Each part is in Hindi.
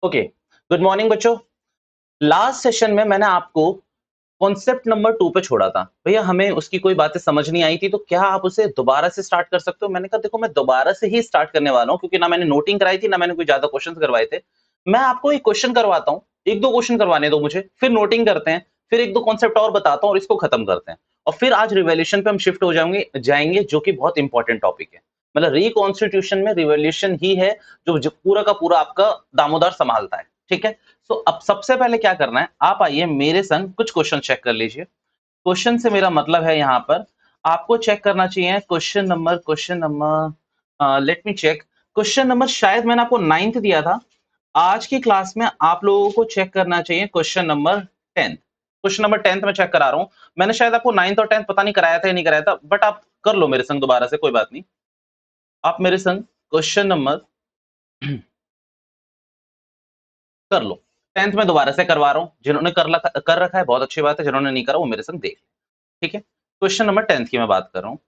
ओके। गुड मॉर्निंग बच्चों। लास्ट सेशन में मैंने आपको कॉन्सेप्ट नंबर 2 पे छोड़ा था। भैया हमें उसकी कोई बातें समझ नहीं आई थी, तो क्या आप उसे दोबारा से स्टार्ट कर सकते हो? मैंने कहा देखो मैं दोबारा से ही स्टार्ट करने वाला हूँ, क्योंकि ना मैंने नोटिंग कराई थी, ना मैंने कोई ज़्यादा क्वेश्चंस करवाए थे। मैं आपको एक क्वेश्चन करवाता हूँ, 1-2 क्वेश्चन करवाने दो मुझे, फिर नोटिंग करते हैं, फिर 1-2 कॉन्सेप्ट और बताता हूँ और इसको खत्म करते हैं। और फिर आज रिवॉल्यूशन पे हम शिफ्ट हो जाएँगे जो कि बहुत इंपॉर्टेंट टॉपिक है। मतलब रिकॉन्स्टिट्यूशन में रिवॉल्यूशन ही है जो पूरा का पूरा आपका दामोदर सँभालता है। ठीक है? सो अब सबसे पहले क्या करना है, आप आइए मेरे संग कुछ क्वेश्चन चेक कर लीजिए। क्वेश्चन से मेरा मतलब है यहाँ पर आपको चेक करना चाहिए question number let me check. Question number शायद मैंने आपको 9th दिया था। आज की क्लास में आप लोगों को चेक करना चाहिए question number 10th। Question number 10th मैं चेक करा रहा हूँ। मैंने शायद आपको 9th और 10th पता नहीं कराया था या नहीं कराया था, बट आप कर लो मेरे संग दोबारा से, कोई बात नहीं। आप मेरे संग क्वेश्चन नंबर कर लो। 10th में दोबारा से करवा रहा हूँ। जिन्होंने कर रखा है बहुत अच्छी बात है, जिन्होंने नहीं करा वो मेरे संग देख लें। ठीक है? क्वेश्चन नंबर 10th की मैं बात कर रहा हूँ।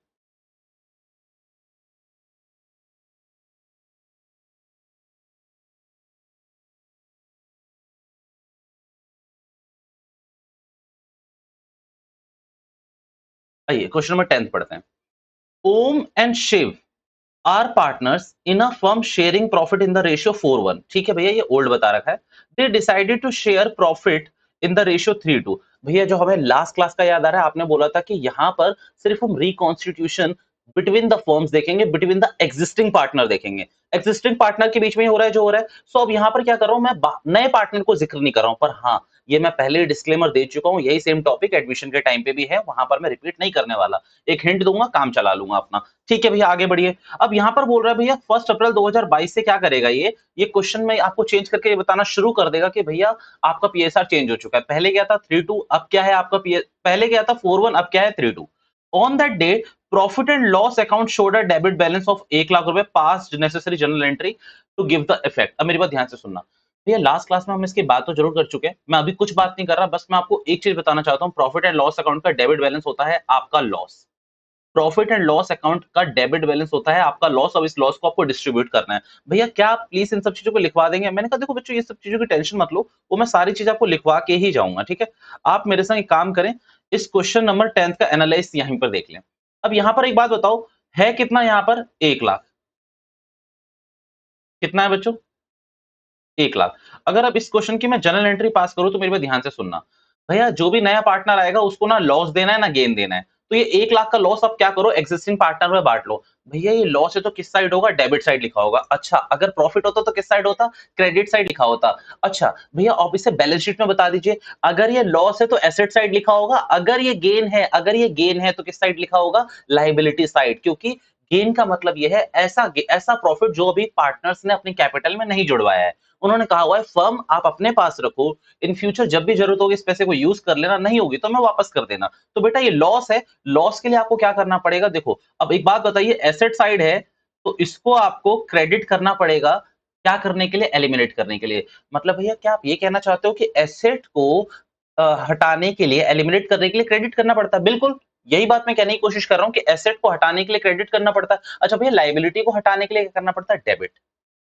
आइए क्वेश्चन नंबर 10th पढ़ते हैं। Om and Shiv are partners in a firm sharing profit in the ratio 4:1। ठीक है भैया, ये ओल्ड बता रखा है। They decided to share profit in the ratio 3:2। भैया जो हमें लास्ट क्लास का याद आ रहा है, आपने बोला था कि यहाँ पर सिर्फ हम रिकॉन्स्टिट्यूशन बिटवीन द फर्म्स देखेंगे, बिटवीन द एग्जिस्टिंग पार्टनर देखेंगे। एग्जिस्टिंग पार्टनर के बीच में ही हो रहा है जो हो रहा है। सो अब यहाँ पर क्या कर रहा हूँ, मैं नए पार्टनर को जिक्र नहीं कर रहा हूँ, पर हाँ ये मैं पहले ही डिस्क्लेमर दे चुका हूँ, यही सेम टॉपिक एडमिशन के टाइम पे भी है, वहां पर मैं रिपीट नहीं करने वाला। एक हिंट दूंगा, काम चला लूंगा अपना। ठीक है भैया, आगे बढ़िए। अब यहाँ पर बोल रहा है भैया 1 अप्रैल 2022 से क्या करेगा ये क्वेश्चन में आपको चेंज करके ये बताना शुरू कर देगा कि भैया आपका पीएसआर चेंज हो चुका है। पहले क्या था 3:2, अब क्या है आपका पहले क्या था 4:1, अब क्या है 3:2। On that day profit and loss account showed a debit balance of 1 lakh रुपए pass necessary journal entry to give the effect. अब मेरी बात ध्यान से सुनना भैया, लास्ट क्लास में हम इसकी बात तो जरूर कर चुके हैं, मैं अभी कुछ बात नहीं कर रहा, बस मैं आपको एक चीज बताना चाहता हूँ। प्रॉफिट एंड लॉस अकाउंट का डेबिट बैलेंस होता है आपका loss. Profit and loss account का डेबिट बैलेंस होता है आपका लॉस। अब इस लॉस को आपको डिस्ट्रीब्यूट करना है। भैया क्या आप प्लीज इन सब चीजों को लिखवा देंगे? मैंने कहा देखो बच्चों, ये सब चीजों की टेंशन मत लो, वो मैं सारी चीज आपको लिखवा के ही जाऊंगा। ठीक है? आप मेरे संग एक काम करें, इस क्वेश्चन नंबर 10th का एनालाइज यहीं पर देख लें। अब यहाँ पर एक बात बताओ, है कितना यहाँ पर 1 लाख? कितना है बच्चों? 1 लाख। अगर अब इस क्वेश्चन की मैं जर्नल एंट्री पास करूं तो मेरी बात ध्यान से सुनना। भैया जो भी नया पार्टनर आएगा उसको ना लॉस देना है ना गेन देना है। तो ये 1 लाख का लॉस आप क्या करो, एग्जिस्टिंग पार्टनर में बांट लो। भैया ये लॉस है तो किस साइड होगा? डेबिट साइड लिखा होगा। अच्छा अगर प्रॉफिट होता तो किस साइड होता? क्रेडिट साइड लिखा होता। अच्छा भैया आप इसे बैलेंस शीट में बता दीजिए। अगर ये लॉस है तो एसेट साइड लिखा होगा, अगर ये गेन है तो किस साइड लिखा होगा? Liability side. क्योंकि गेन का मतलब ये है ऐसा प्रॉफिट जो अभी पार्टनर्स ने अपनी कैपिटल में नहीं जुड़वाया है। उन्होंने कहा हुआ है फर्म आप अपने पास रखो, इन फ्यूचर जब भी जरूरत होगी इस पैसे को यूज कर लेना, नहीं होगी तो मैं वापस कर देना। तो बेटा ये लॉस है, लॉस के लिए आपको क्या करना पड़ेगा? देखो अब एक बात बताइए, एसेट साइड है तो इसको आपको क्रेडिट करना पड़ेगा। क्या करने के लिए? एलिमिनेट करने के लिए। मतलब भैया क्या आप ये कहना चाहते हो कि एसेट को हटाने के लिए, एलिमिनेट करने के लिए क्रेडिट करना पड़ता है? बिल्कुल यही बात मैं कहने की कोशिश कर रहा हूँ कि एसेट को हटाने के लिए क्रेडिट करना पड़ता है। अच्छा भैया लाइबिलिटी को हटाने के लिए क्या करना पड़ता है? डेबिट।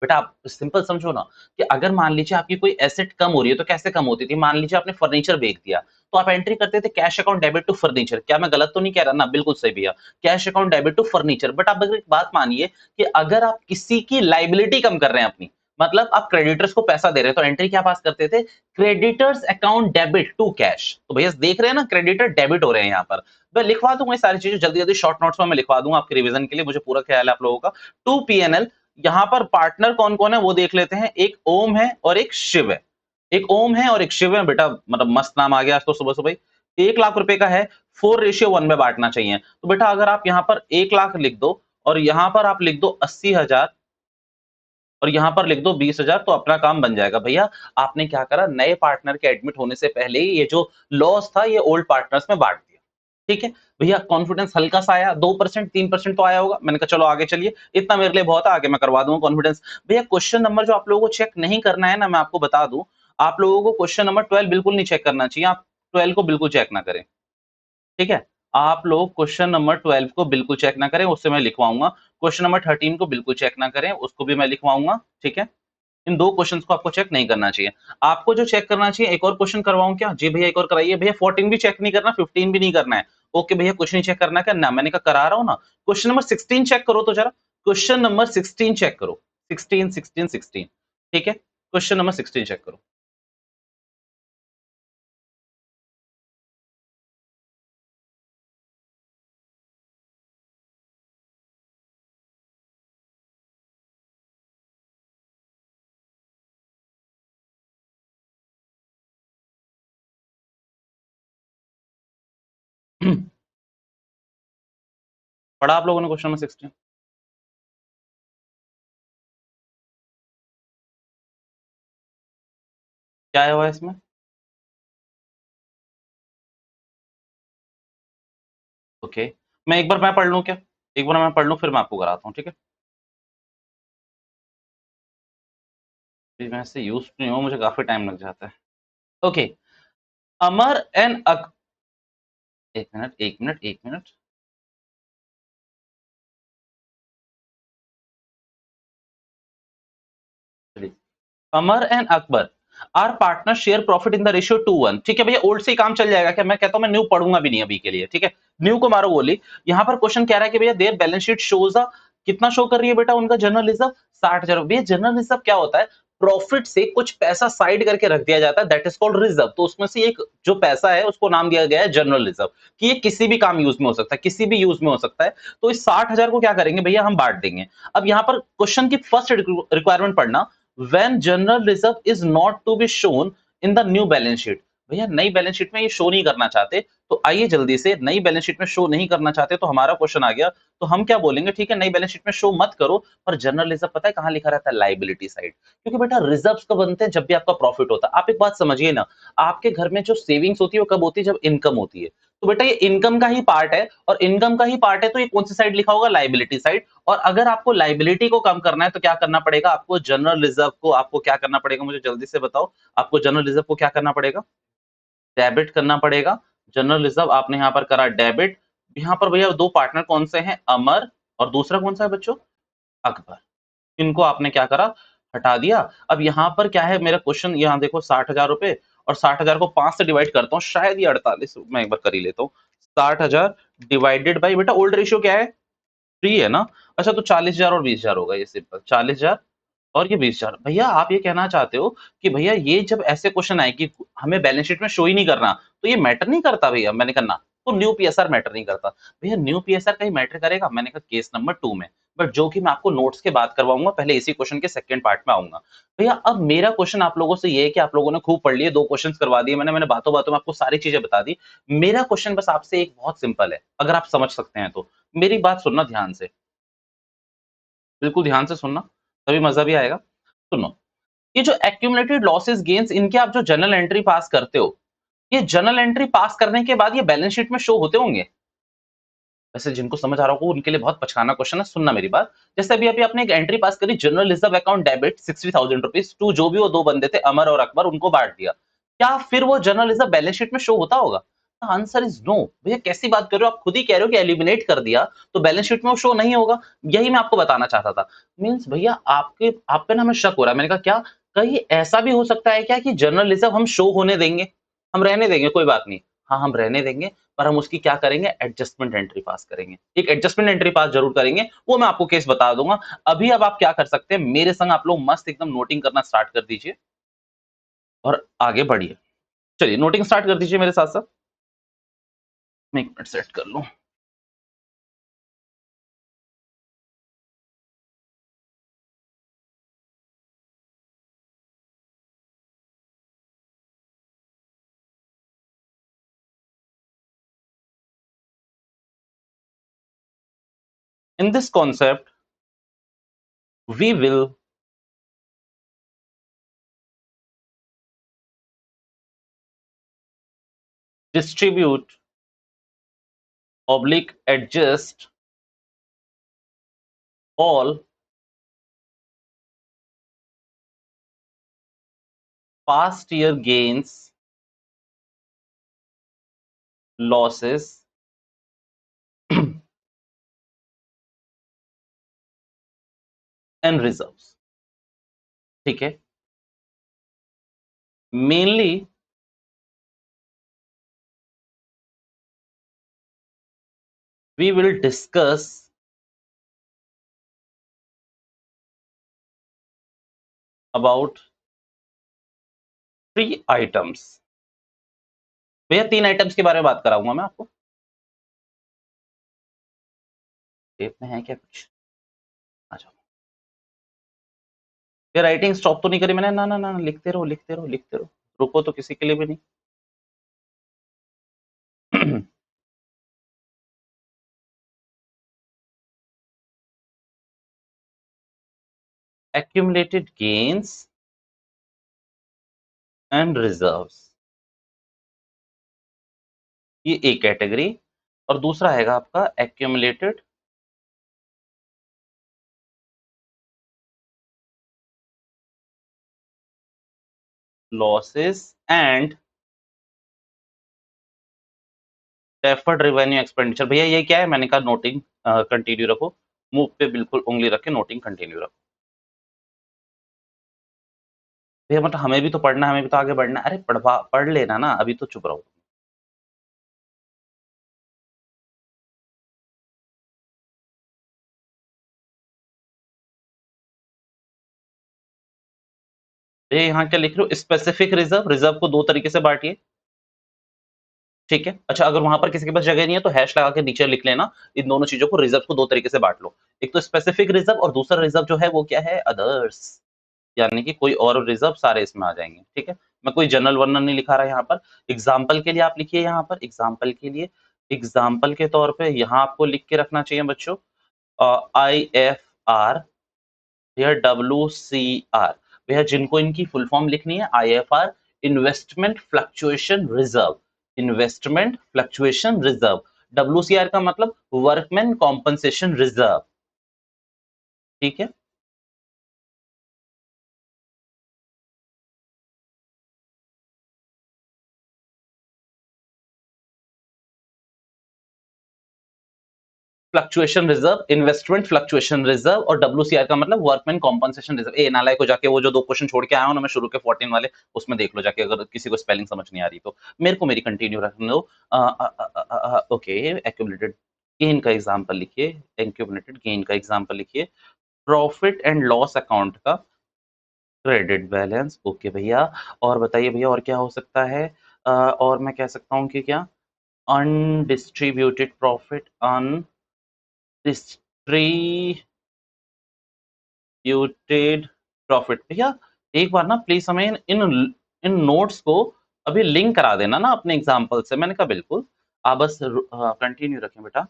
बेटा आप सिंपल समझो ना, कि अगर मान लीजिए आपकी कोई एसेट कम हो रही है तो कैसे कम होती थी? मान लीजिए आपने फर्नीचर बेच दिया, तो आप एंट्री करते थे cash account debit to furniture. क्या मैं गलत तो नहीं कह रहा ना? बिल्कुल सही भैया, cash account debit to furniture. But आप अगर एक बात मानिए कि अगर आप किसी की लाइबिलिटी कम कर रहे हैं अपनी, मतलब आप क्रेडिटर्स को पैसा दे रहे हैं, तो एंट्री क्या पास करते थे? Creditors account debit to cash. तो भैया देख रहे हैं ना, क्रेडिटर डेबिट हो रहे हैं यहाँ पर। मैं लिखवा दूंगा ये सारी चीजें जल्दी जल्दी, शॉर्ट नोट्स में मैं लिखवा दूंगा आपके रिवीजन के लिए, मुझे पूरा ख्याल है आप लोगों का। टू पीएनएल, यहाँ पर पार्टनर कौन कौन है वो देख लेते हैं। एक ओम है और एक शिव है। एक ओम है और एक शिव है। बेटा मतलब मस्त नाम आ गया आज तो सुबह सुबह ही। 1 लाख रुपए का है, 4:1 में बांटना चाहिए। तो बेटा अगर आप यहाँ पर 1 लाख लिख दो और यहाँ पर आप लिख दो 80,000 और यहाँ पर लिख दो 20,000, तो अपना काम बन जाएगा। भैया आपने क्या करा, नए पार्टनर के एडमिट होने से पहले ही ये जो लॉस था ये ओल्ड पार्टनर्स में बांट दिया। ठीक है भैया, कॉन्फिडेंस हल्का सा आया, 2% 3% तो आया होगा। मैंने कहा चलो आगे चलिए, इतना मेरे लिए बहुत है, आगे मैं करवा दूंगा कॉन्फिडेंस। भैया क्वेश्चन नंबर जो आप लोगों को चेक नहीं करना है ना, मैं आपको बता दूं, आप लोगों को क्वेश्चन नंबर 12 बिल्कुल नहीं चेक करना चाहिए। आप 12 को बिल्कुल चेक ना करें। ठीक है? आप लोग क्वेश्चन नंबर 12 को बिल्कुल चेक ना करें, उससे मैं लिखवाऊंगा। क्वेश्चन नंबर 13 को बिल्कुल चेक ना करें, उसको भी मैं लिखवाऊंगा। ठीक है? इन 2 क्वेश्चंस को आपको चेक नहीं करना चाहिए। आपको जो चेक करना चाहिए, एक और क्वेश्चन करवाऊँ क्या? जी भैया एक और कराइए। भैया 14 भी चेक नहीं करना, 15 भी नहीं करना है। ओके भैया कुछ नहीं चेक करना क्या? ना मैंने कहा करा रहा हूँ ना। क्वेश्चन नंबर 16 चेक करो तो जरा। क्वेश्चन नंबर 16 चेक करो। 16, 16, 16 ठीक है? क्वेश्चन नंबर 16 चेक करो। पढ़ा आप लोगों ने क्वेश्चन नंबर 16? क्या आया हुआ है इसमें? ओके। मैं पढ़ लूँ क्या? एक बार मैं पढ़ लूँ फिर मैं आपको कराता हूँ, ठीक है? जी, मैं इससे यूज़्ड नहीं हूँ, मुझे काफ़ी टाइम लग जाता है। Okay, Amar and 1 minute, 1 minute, 1 minute. चलिए, Amar and Akbar are partner share profit in the ratio 2:1 ठीक है भैया ओल्ड से ही काम चल जाएगा क्या मैं कहता हूं मैं न्यू पढ़ूंगा भी नहीं अभी के लिए ठीक है न्यू को मारो गोली यहां पर क्वेश्चन कह रहा है कि भैया देयर बैलेंस शीट शोज अ कितना शो कर रही है बेटा उनका जर्नल रिजर्व 60,000 भैया जर्नल रिजर्व क्या होता है प्रॉफिट से कुछ पैसा साइड करके रख दिया जाता है दैट इज कॉल्ड रिजर्व तो उसमें से एक जो पैसा है उसको नाम दिया गया है जनरल रिजर्व कि ये किसी भी काम यूज में हो सकता है किसी भी यूज में हो सकता है तो इस 60,000 को क्या करेंगे भैया हम बांट देंगे अब यहाँ पर क्वेश्चन की फर्स्ट रिक्वायरमेंट पढ़ना when general reserve is not to be shown in the new balance sheet भैया नई बैलेंस शीट में ये शो नहीं करना चाहते तो आइए जल्दी से नई बैलेंस शीट में शो नहीं करना चाहते तो हमारा क्वेश्चन आ गया तो हम क्या बोलेंगे ठीक है नई बैलेंस शीट में शो मत करो पर जनरल रिजर्व पता है कहां लिखा रहता है लाइबिलिटी साइड क्योंकि बेटा रिजर्व्स कब बनते हैं जब भी आपका प्रॉफिट होता है आप एक बात समझिए ना आपके घर में जो सेविंग्स होती है वो कब होती है जब इनकम होती है तो बेटा ये इनकम का ही पार्ट है और इनकम का ही पार्ट है तो ये कौन सी साइड लिखा होगा लाइबिलिटी साइड और अगर आपको लाइबिलिटी को कम करना है तो क्या करना पड़ेगा आपको जनरल रिजर्व को आपको क्या करना पड़ेगा मुझे जल्दी से बताओ आपको जनरल रिजर्व को क्या करना पड़ेगा डेबिट करना पड़ेगा जनरल रिजर्व आपने यहाँ पर करा डेबिट यहाँ पर भैया दो पार्टनर कौन से हैं अमर और दूसरा कौन सा है बच्चों अकबर इनको आपने क्या करा हटा दिया अब यहाँ पर क्या है मेरा क्वेश्चन यहाँ देखो 60,000 रुपए और 60,000 को 5 से डिवाइड करता हूँ शायद ये 48 मैं एक बार कर ही लेता हूँ 60,000 डिवाइडेड बाई बेटा ओल्ड रेशियो क्या है 3 है ना अच्छा तो 40,000 और 20,000 होगा ये सिंपल 40,000 और ये 20,000 भैया आप ये कहना चाहते हो कि भैया ये जब ऐसे क्वेश्चन आए कि हमें बैलेंस शीट में शो ही नहीं करना तो ये मैटर नहीं करता भैया मैंने कहा ना तो न्यू पीएसआर मैटर नहीं करता भैया न्यू पीएसआर कहीं मैटर करेगा मैंने कहा केस नंबर 2 में बट जो कि मैं आपको नोट्स के बाद करवाऊंगा पहले इसी क्वेश्चन के सेकंड पार्ट में आऊंगा भैया अब मेरा क्वेश्चन आप लोगों से ये है कि आप लोगों ने खूब पढ़ लिए 2 क्वेश्चंस करवा दिए मैंने बातों बातों में आपको सारी चीजें बता दी मेरा क्वेश्चन बस आपसे एक बहुत सिंपल है अगर आप समझ सकते हैं तो मेरी बात सुनना ध्यान से बिल्कुल ध्यान से सुनना तभी मजा भी आएगा सुनो ये जो एक्यूमुलेटेड लॉसेस गेन्स इनके आप जो जर्नल एंट्री पास करते हो ये जर्नल एंट्री पास करने के बाद ये बैलेंस शीट में शो होते होंगे वैसे जिनको समझ आ रहा होगा उनके लिए बहुत पछताना क्वेश्चन है सुनना मेरी बात जैसे अभी अभी आपने एक एंट्री पास करी general reserve account debit 60,000 rupees to जो भी वो दो बंदे थे अमर और अकबर उनको बांट दिया क्या फिर वो जनरल रिजर्व बैलेंस शीट में शो होता होगा आंसर इज नो भैया कैसी बात कर रहे हो आप खुद ही कह रहे हो कि एलिमिनेट कर दिया तो बैलेंस शीट में वो शो नहीं होगा यही मैं आपको बताना चाहता था मींस भैया आपके आप पे ना हमें शक हो रहा है मैंने कहा क्या कहीं ऐसा भी हो सकता है क्या कि जनरल रिजर्व हम शो होने देंगे हम रहने देंगे कोई बात नहीं हाँ हम रहने देंगे पर हम उसकी क्या करेंगे एडजस्टमेंट एंट्री पास करेंगे एक एडजस्टमेंट एंट्री पास जरूर करेंगे वो मैं आपको केस बता दूंगा अभी अब आप क्या कर सकते हैं मेरे संग आप लोग मस्त एकदम नोटिंग करना स्टार्ट कर दीजिए और आगे बढ़िए चलिए नोटिंग स्टार्ट कर दीजिए मेरे साथ साथ मैं 1 मिनट सेट कर लूं in this concept we will distribute oblique adjust all past year gains losses and reserves ठीक है? Mainly we will discuss about 3 items. भैया 3 आइटम्स के बारे में बात कराऊँगा मैं आपको। टेप में है क्या कुछ? आ जाओ। ये राइटिंग स्टॉप तो नहीं करी मैंने? ना, ना, ना, लिखते रहो, लिखते रहो, लिखते रहो। रुको तो किसी के लिए भी नहीं। accumulated gains एंड रिजर्व्स, ये एक कैटेगरी। और दूसरा हैगा आपका accumulated losses and deferred revenue expenditure. भैया ये क्या है? मैंने कहा नोटिंग कंटिन्यू रखो, मुंह पे बिल्कुल उंगली रख के नोटिंग कंटिन्यू रखो। भैया मतलब हमें भी तो पढ़ना है, हमें भी तो आगे बढ़ना है। अरे पढ़ लेना ना, अभी तो चुप रहो। ये यहाँ क्या लिख रहे हो? स्पेसिफिक रिजर्व, रिजर्व को 2 तरीके से बाँटिए, ठीक है? अच्छा, अगर वहाँ पर किसी के पास जगह नहीं है तो हैश लगा के नीचे लिख लेना, इन दोनों चीज़ों को, रिजर्व को 2 तरीके से बाँट लो। एक तो स्पेसिफिक रिजर्व और दूसरा रिजर्व जो है वो क्या है? अदर्स, यानी कि कोई और रिजर्व सारे इसमें आ जाएँगे, ठीक है? मैं कोई जनरल-वरनल नहीं लिखा रहा यहाँ पर। एग्ज़ाम्पल के लिए आप लिखिए यहाँ पर, एग्ज़ाम्पल के लिए, एग्ज़ाम्पल के तौर पे यहाँ आपको लिख के रखना चाहिए बच्चों आईएफआर या डब्ल्यूसीआर। भैया जिनको इनकी फुल फॉर्म लिखनी है, IFR investment fluctuation reserve, investment fluctuation reserve. WCR का मतलब वर्कमैन कॉम्पनसेशन रिजर्व, ठीक है? Fluctuation reserve, investment fluctuation reserve और डब्ल्यूसीआर का मतलब वर्कमैन कॉम्पनसेशन रिजर्व। ए नालायक को जाके वो जो 2 क्वेश्चन छोड़ के आया हूँ ना मैं शुरू के 14 वाले, उसमें देख लो जाके, अगर किसी को स्पेलिंग समझ नहीं आ रही तो। मेरे को मेरी कंटिन्यू रखने दो। ओके, एक्यूमुलेटेड गेन का एग्जांपल लिखिए, एक्यूमुलेटेड गेन का एग्जांपल लिखिए। प्रॉफिट एंड लॉस अकाउंट का क्रेडिट बैलेंस, ओके भैया। और बताइए भैया और क्या हो सकता है? और मैं कह सकता हूँ कि क्या? Undistributed profit, undistributed profit. भैया एक बार ना प्लीज हमें इन इन नोट्स को अभी लिंक करा देना ना अपने एग्जाम्पल से। मैंने कहा बिल्कुल, आप बस कंटिन्यू रखें बेटा।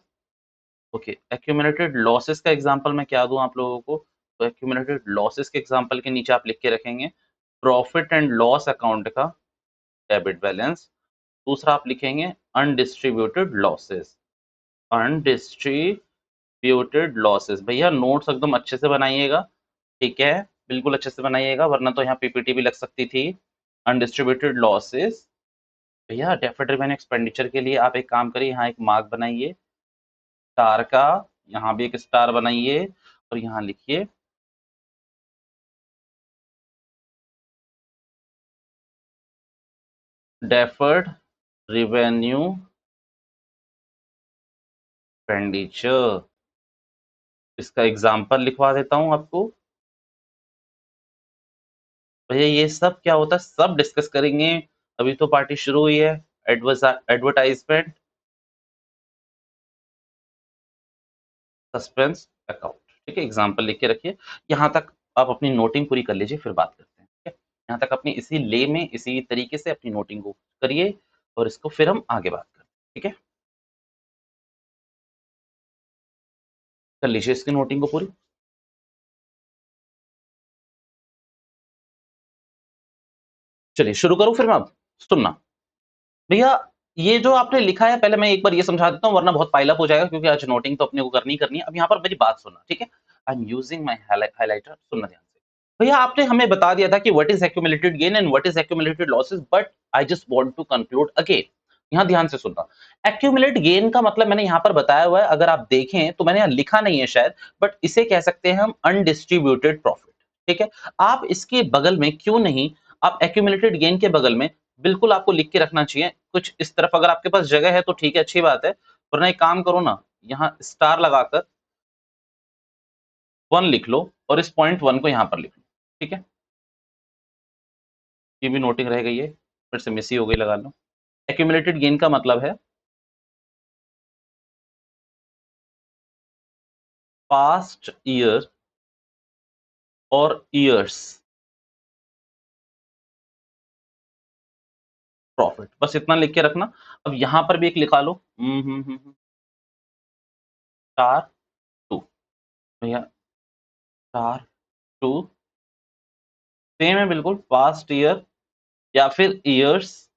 ओके, एक्यूमुलेटेड लॉसेस का एग्जांपल मैं क्या दूं आप लोगों को? तो एक्यूमुलेटेड लॉसेस के एग्जांपल के नीचे आप लिख के रखेंगे प्रॉफिट एंड लॉस अकाउंट का डेबिट बैलेंस। दूसरा आप लिखेंगे अनडिस्ट्रीब्यूटेड लॉसेस, अनडिस्ट्रीब्यूटेड लॉसेस। भैया नोट्स एकदम अच्छे से बनाइएगा, ठीक है? बिल्कुल अच्छे से बनाइएगा, वरना तो यहाँ पीपीटी भी लग सकती थी। Undistributed losses. भैया डेफर्ड रेवेन्यू एक्सपेंडिचर के लिए आप एक काम करिए, यहाँ एक मार्क बनाइए स्टार का, यहाँ भी एक स्टार बनाइए और यहाँ लिखिए डेफर्ड रेवेन्यू एक्सपेंडिचर। इसका एग्जाम्पल लिखवा देता हूँ आपको। भैया ये सब क्या होता है सब डिस्कस करेंगे, अभी तो पार्टी शुरू हुई है। एडवर्टाइजमेंट, सस्पेंस अकाउंट, ठीक है? एग्जाम्पल लिख के रखिए। यहाँ तक आप अपनी नोटिंग पूरी कर लीजिए, फिर बात करते हैं, ठीक है? यहाँ तक अपनी इसी ले में इसी तरीके से अपनी नोटिंग को करिए और इसको फिर हम आगे बात करते हैं, ठीक है? कर लीजिए इसकी नोटिंग को पूरी। चलिए शुरू करूँ फिर मैं अब? सुनना भैया, ये जो आपने लिखा है पहले मैं एक बार ये समझा देता हूँ, वरना बहुत पाइल अप हो जाएगा, क्योंकि आज नोटिंग तो अपने को करनी ही करनी है। अब यहाँ पर मेरी बात सुनना, ठीक है? I am using my highlighter, सुनना ध्यान से। भैया आपने हमें बता दिया था कि what is accumulated gain and what is accumulated losses, but I just want to conclude again. यहाँ ध्यान से सुनना। एक्यूमुलेट गेन का मतलब मैंने यहाँ पर बताया हुआ है, अगर आप देखें तो मैंने यहाँ लिखा नहीं है शायद, बट इसे कह सकते हैं हम अनडिस्ट्रीब्यूटेड प्रॉफिट, ठीक है? आप इसके बगल में क्यों नहीं, आप एक्यूमुलेटेड गेन के बगल में बिल्कुल आपको लिख के रखना चाहिए। कुछ इस तरफ अगर आपके पास जगह है तो ठीक है, अच्छी बात है, वरना एक काम करो ना, यहाँ स्टार लगाकर 1 लिख लो और इस पॉइंट 1 को यहाँ पर लिख लो, ठीक है? ये भी नोटिंग रह गई है, फिर से मिस ही हो गई, लगा लो। एक्यूमुलेटेड गेन का मतलब है पास्ट ईयर और ईयर्स प्रॉफिट, बस इतना लिख के रखना। अब यहाँ पर भी एक लिखा लो, स्टार 2 भैया, स्टार 2 सेम है बिल्कुल, पास्ट ईयर या फिर ईयर्स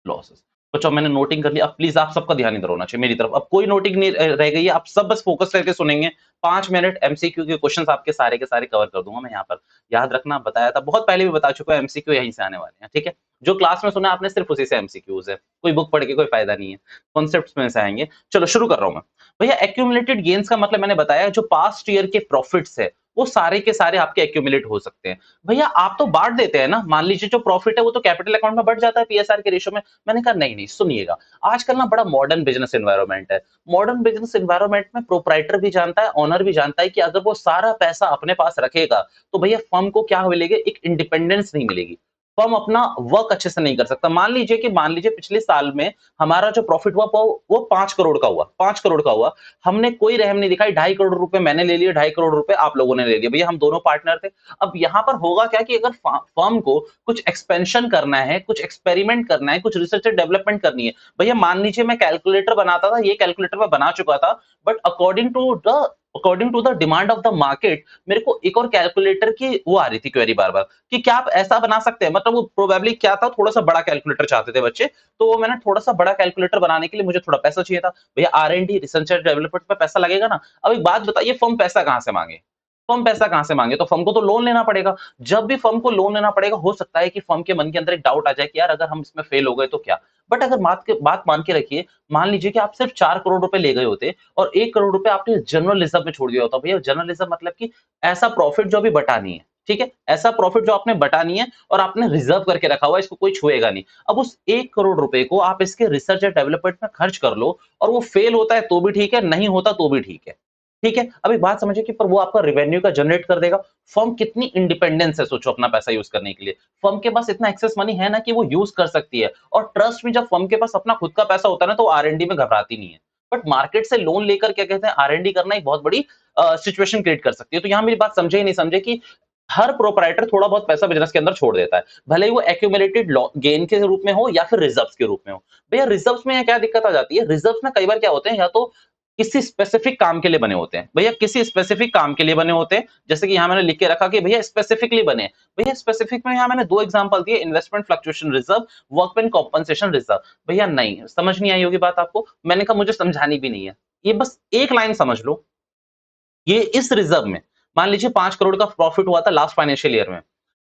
लॉसेस। बच्चों मैंने नोटिंग कर लिया, अब प्लीज आप सबका ध्यान इधर होना चाहिए मेरी तरफ, अब कोई नोटिंग नहीं रह गई है, आप सब बस फोकस करके सुनेंगे। 5 मिनट एमसीक्यू के क्वेश्चंस आपके सारे के सारे कवर कर दूंगा मैं यहाँ पर। याद रखना, बताया था बहुत पहले भी बता चुका हूं, एमसीक्यू यहीं से आने वाले हैं, ठीक है? जो क्लास में सुना आपने सिर्फ उसी से एमसीक्यूज है, कोई बुक पढ़ के कोई फायदा नहीं है, कॉन्सेप्ट्स में से आएंगे। चलो शुरू कर रहा हूं मैं। भैया एक्यूमुलेटेड गेन्स का मतलब मैंने बताया, जो पास्ट ईयर के प्रॉफिट्स है वो सारे के सारे आपके एक्यूमुलेट हो सकते हैं। भैया आप तो बांट देते हैं ना, मान लीजिए जो प्रॉफिट है वो तो कैपिटल अकाउंट में बढ़ जाता है पीएसआर के रेशियो में। मैंने कहा नहीं नहीं, सुनिएगा, आजकल ना बड़ा मॉडर्न बिजनेस एनवायरनमेंट है। मॉडर्न बिजनेस एनवायरनमेंट में प्रोप्राइटर भी जानता है, ओनर भी जानता है कि अगर वो सारा पैसा अपने पास रखेगा तो भैया फर्म को क्या मिलेगी, एक इंडिपेंडेंस नहीं मिलेगी। फर्म अपना वर्क अच्छे से नहीं कर सकता। मान लीजिए पिछले साल में हमारा जो प्रॉफिट हुआ वो 5 करोड़ का हुआ, 5 करोड़ का हुआ। हमने कोई रहम नहीं दिखाई, 2.5 करोड़ रुपए मैंने ले लिए, 2.5 करोड़ रुपए आप लोगों ने ले लिए, भैया हम दोनों पार्टनर थे। अब यहाँ पर होगा क्या कि अगर फर्म को कुछ एक्सपेंशन करना है, कुछ एक्सपेरिमेंट करना है, कुछ रिसर्च एंड डेवलपमेंट करनी है, भैया मान लीजिए मैं कैलकुलेटर बनाता था, ये कैलकुलेटर मैं बना चुका था, but according to the demand of the market मेरे को एक और कैलकुलेटर की वो आ रही थी क्वेरी बार बार कि क्या आप ऐसा बना सकते हैं। मतलब वो प्रोबेबली क्या था, थोड़ा सा बड़ा कैलकुलेटर चाहते थे बच्चे, तो वो मैंने थोड़ा सा बड़ा कैलकुलेटर बनाने के लिए मुझे थोड़ा पैसा चाहिए था। भैया आर&डी रिसर्च एंड डेवलपमेंट पे पैसा लगेगा ना। अब एक बात बताइए, फर्म पैसा कहां से मांगे? फर्म पैसा कहां से मांगे? तो फर्म को तो लोन लेना पड़ेगा। जब भी फर्म को लोन लेना पड़ेगा, हो सकता है कि फर्म के मन के अंदर एक डाउट आ जाए कि यार अगर हम इसमें फेल हो गए तो क्या। बट अगर बात मान के रखिए, मान लीजिए कि आप सिर्फ 4 करोड़ रुपए ले गए होते और 1 करोड़ रुपए आपने जनरल रिजर्व में छोड़ दिया होता। भैया जनरल रिजर्व मतलब कि ऐसा प्रॉफिट जो अभी बटा नहीं है, ठीक है? ऐसा प्रॉफिट जो आपने बटा नहीं है और आपने रिजर्व करके रखा हुआ है, इसको कोई छुएगा नहीं। अब उस 1 करोड़ रुपए को आप इसके रिसर्च एंड डेवलपमेंट में खर्च कर लो और वो फेल होता है तो भी ठीक है, नहीं होता तो भी ठीक है। ठीक है? अब एक बात समझिए कि पर वो आपका रेवेन्यू का जनरेट कर देगा। फर्म कितनी इंडिपेंडेंस है सोचो अपना पैसा यूज़ करने के लिए। फर्म के पास इतना एक्सेस मनी है ना कि वो यूज़ कर सकती है, और ट्रस्ट में जब फर्म के पास अपना खुद का पैसा होता है ना, तो आर&डी में घबराती नहीं है। बट मार्केट से लोन लेकर क्या कहते हैं, आर&डी करना एक बहुत बड़ी सिचुएशन क्रिएट कर सकती है। तो यहाँ मेरी बात समझे ही नहीं समझे कि हर प्रोप्राइटर थोड़ा बहुत पैसा बिज़नेस के अंदर छोड़ देता है। भले ही वो एक्यूमुलेटेड गेन के रूप में हो या फिर रिजर्व्स के रूप में हो। भैया रिजर्व्स में यहाँ क्या दिक्कत आ जाती है, रिजर्व्स ना कई बार क्या होते हैं, या तो किसी स्पेसिफिक काम के लिए बने होते हैं। भैया किसी स्पेसिफिक काम के लिए बने होते हैं, जैसे कि यहाँ मैंने लिख के रखा कि भैया स्पेसिफिकली बने। भैया स्पेसिफिक में यहाँ मैंने 2 एग्जांपल दिए, investment fluctuation reserve, workman compensation reserve. भैया नहीं, समझ नहीं आई होगी बात आपको। मैंने कहा मुझे समझानी भी नहीं है। ये बस एक लाइन समझ लो, ये इस रिजर्व में मान लीजिए 5 करोड़ का प्रॉफिट हुआ था लास्ट फाइनेंशियल ईयर में।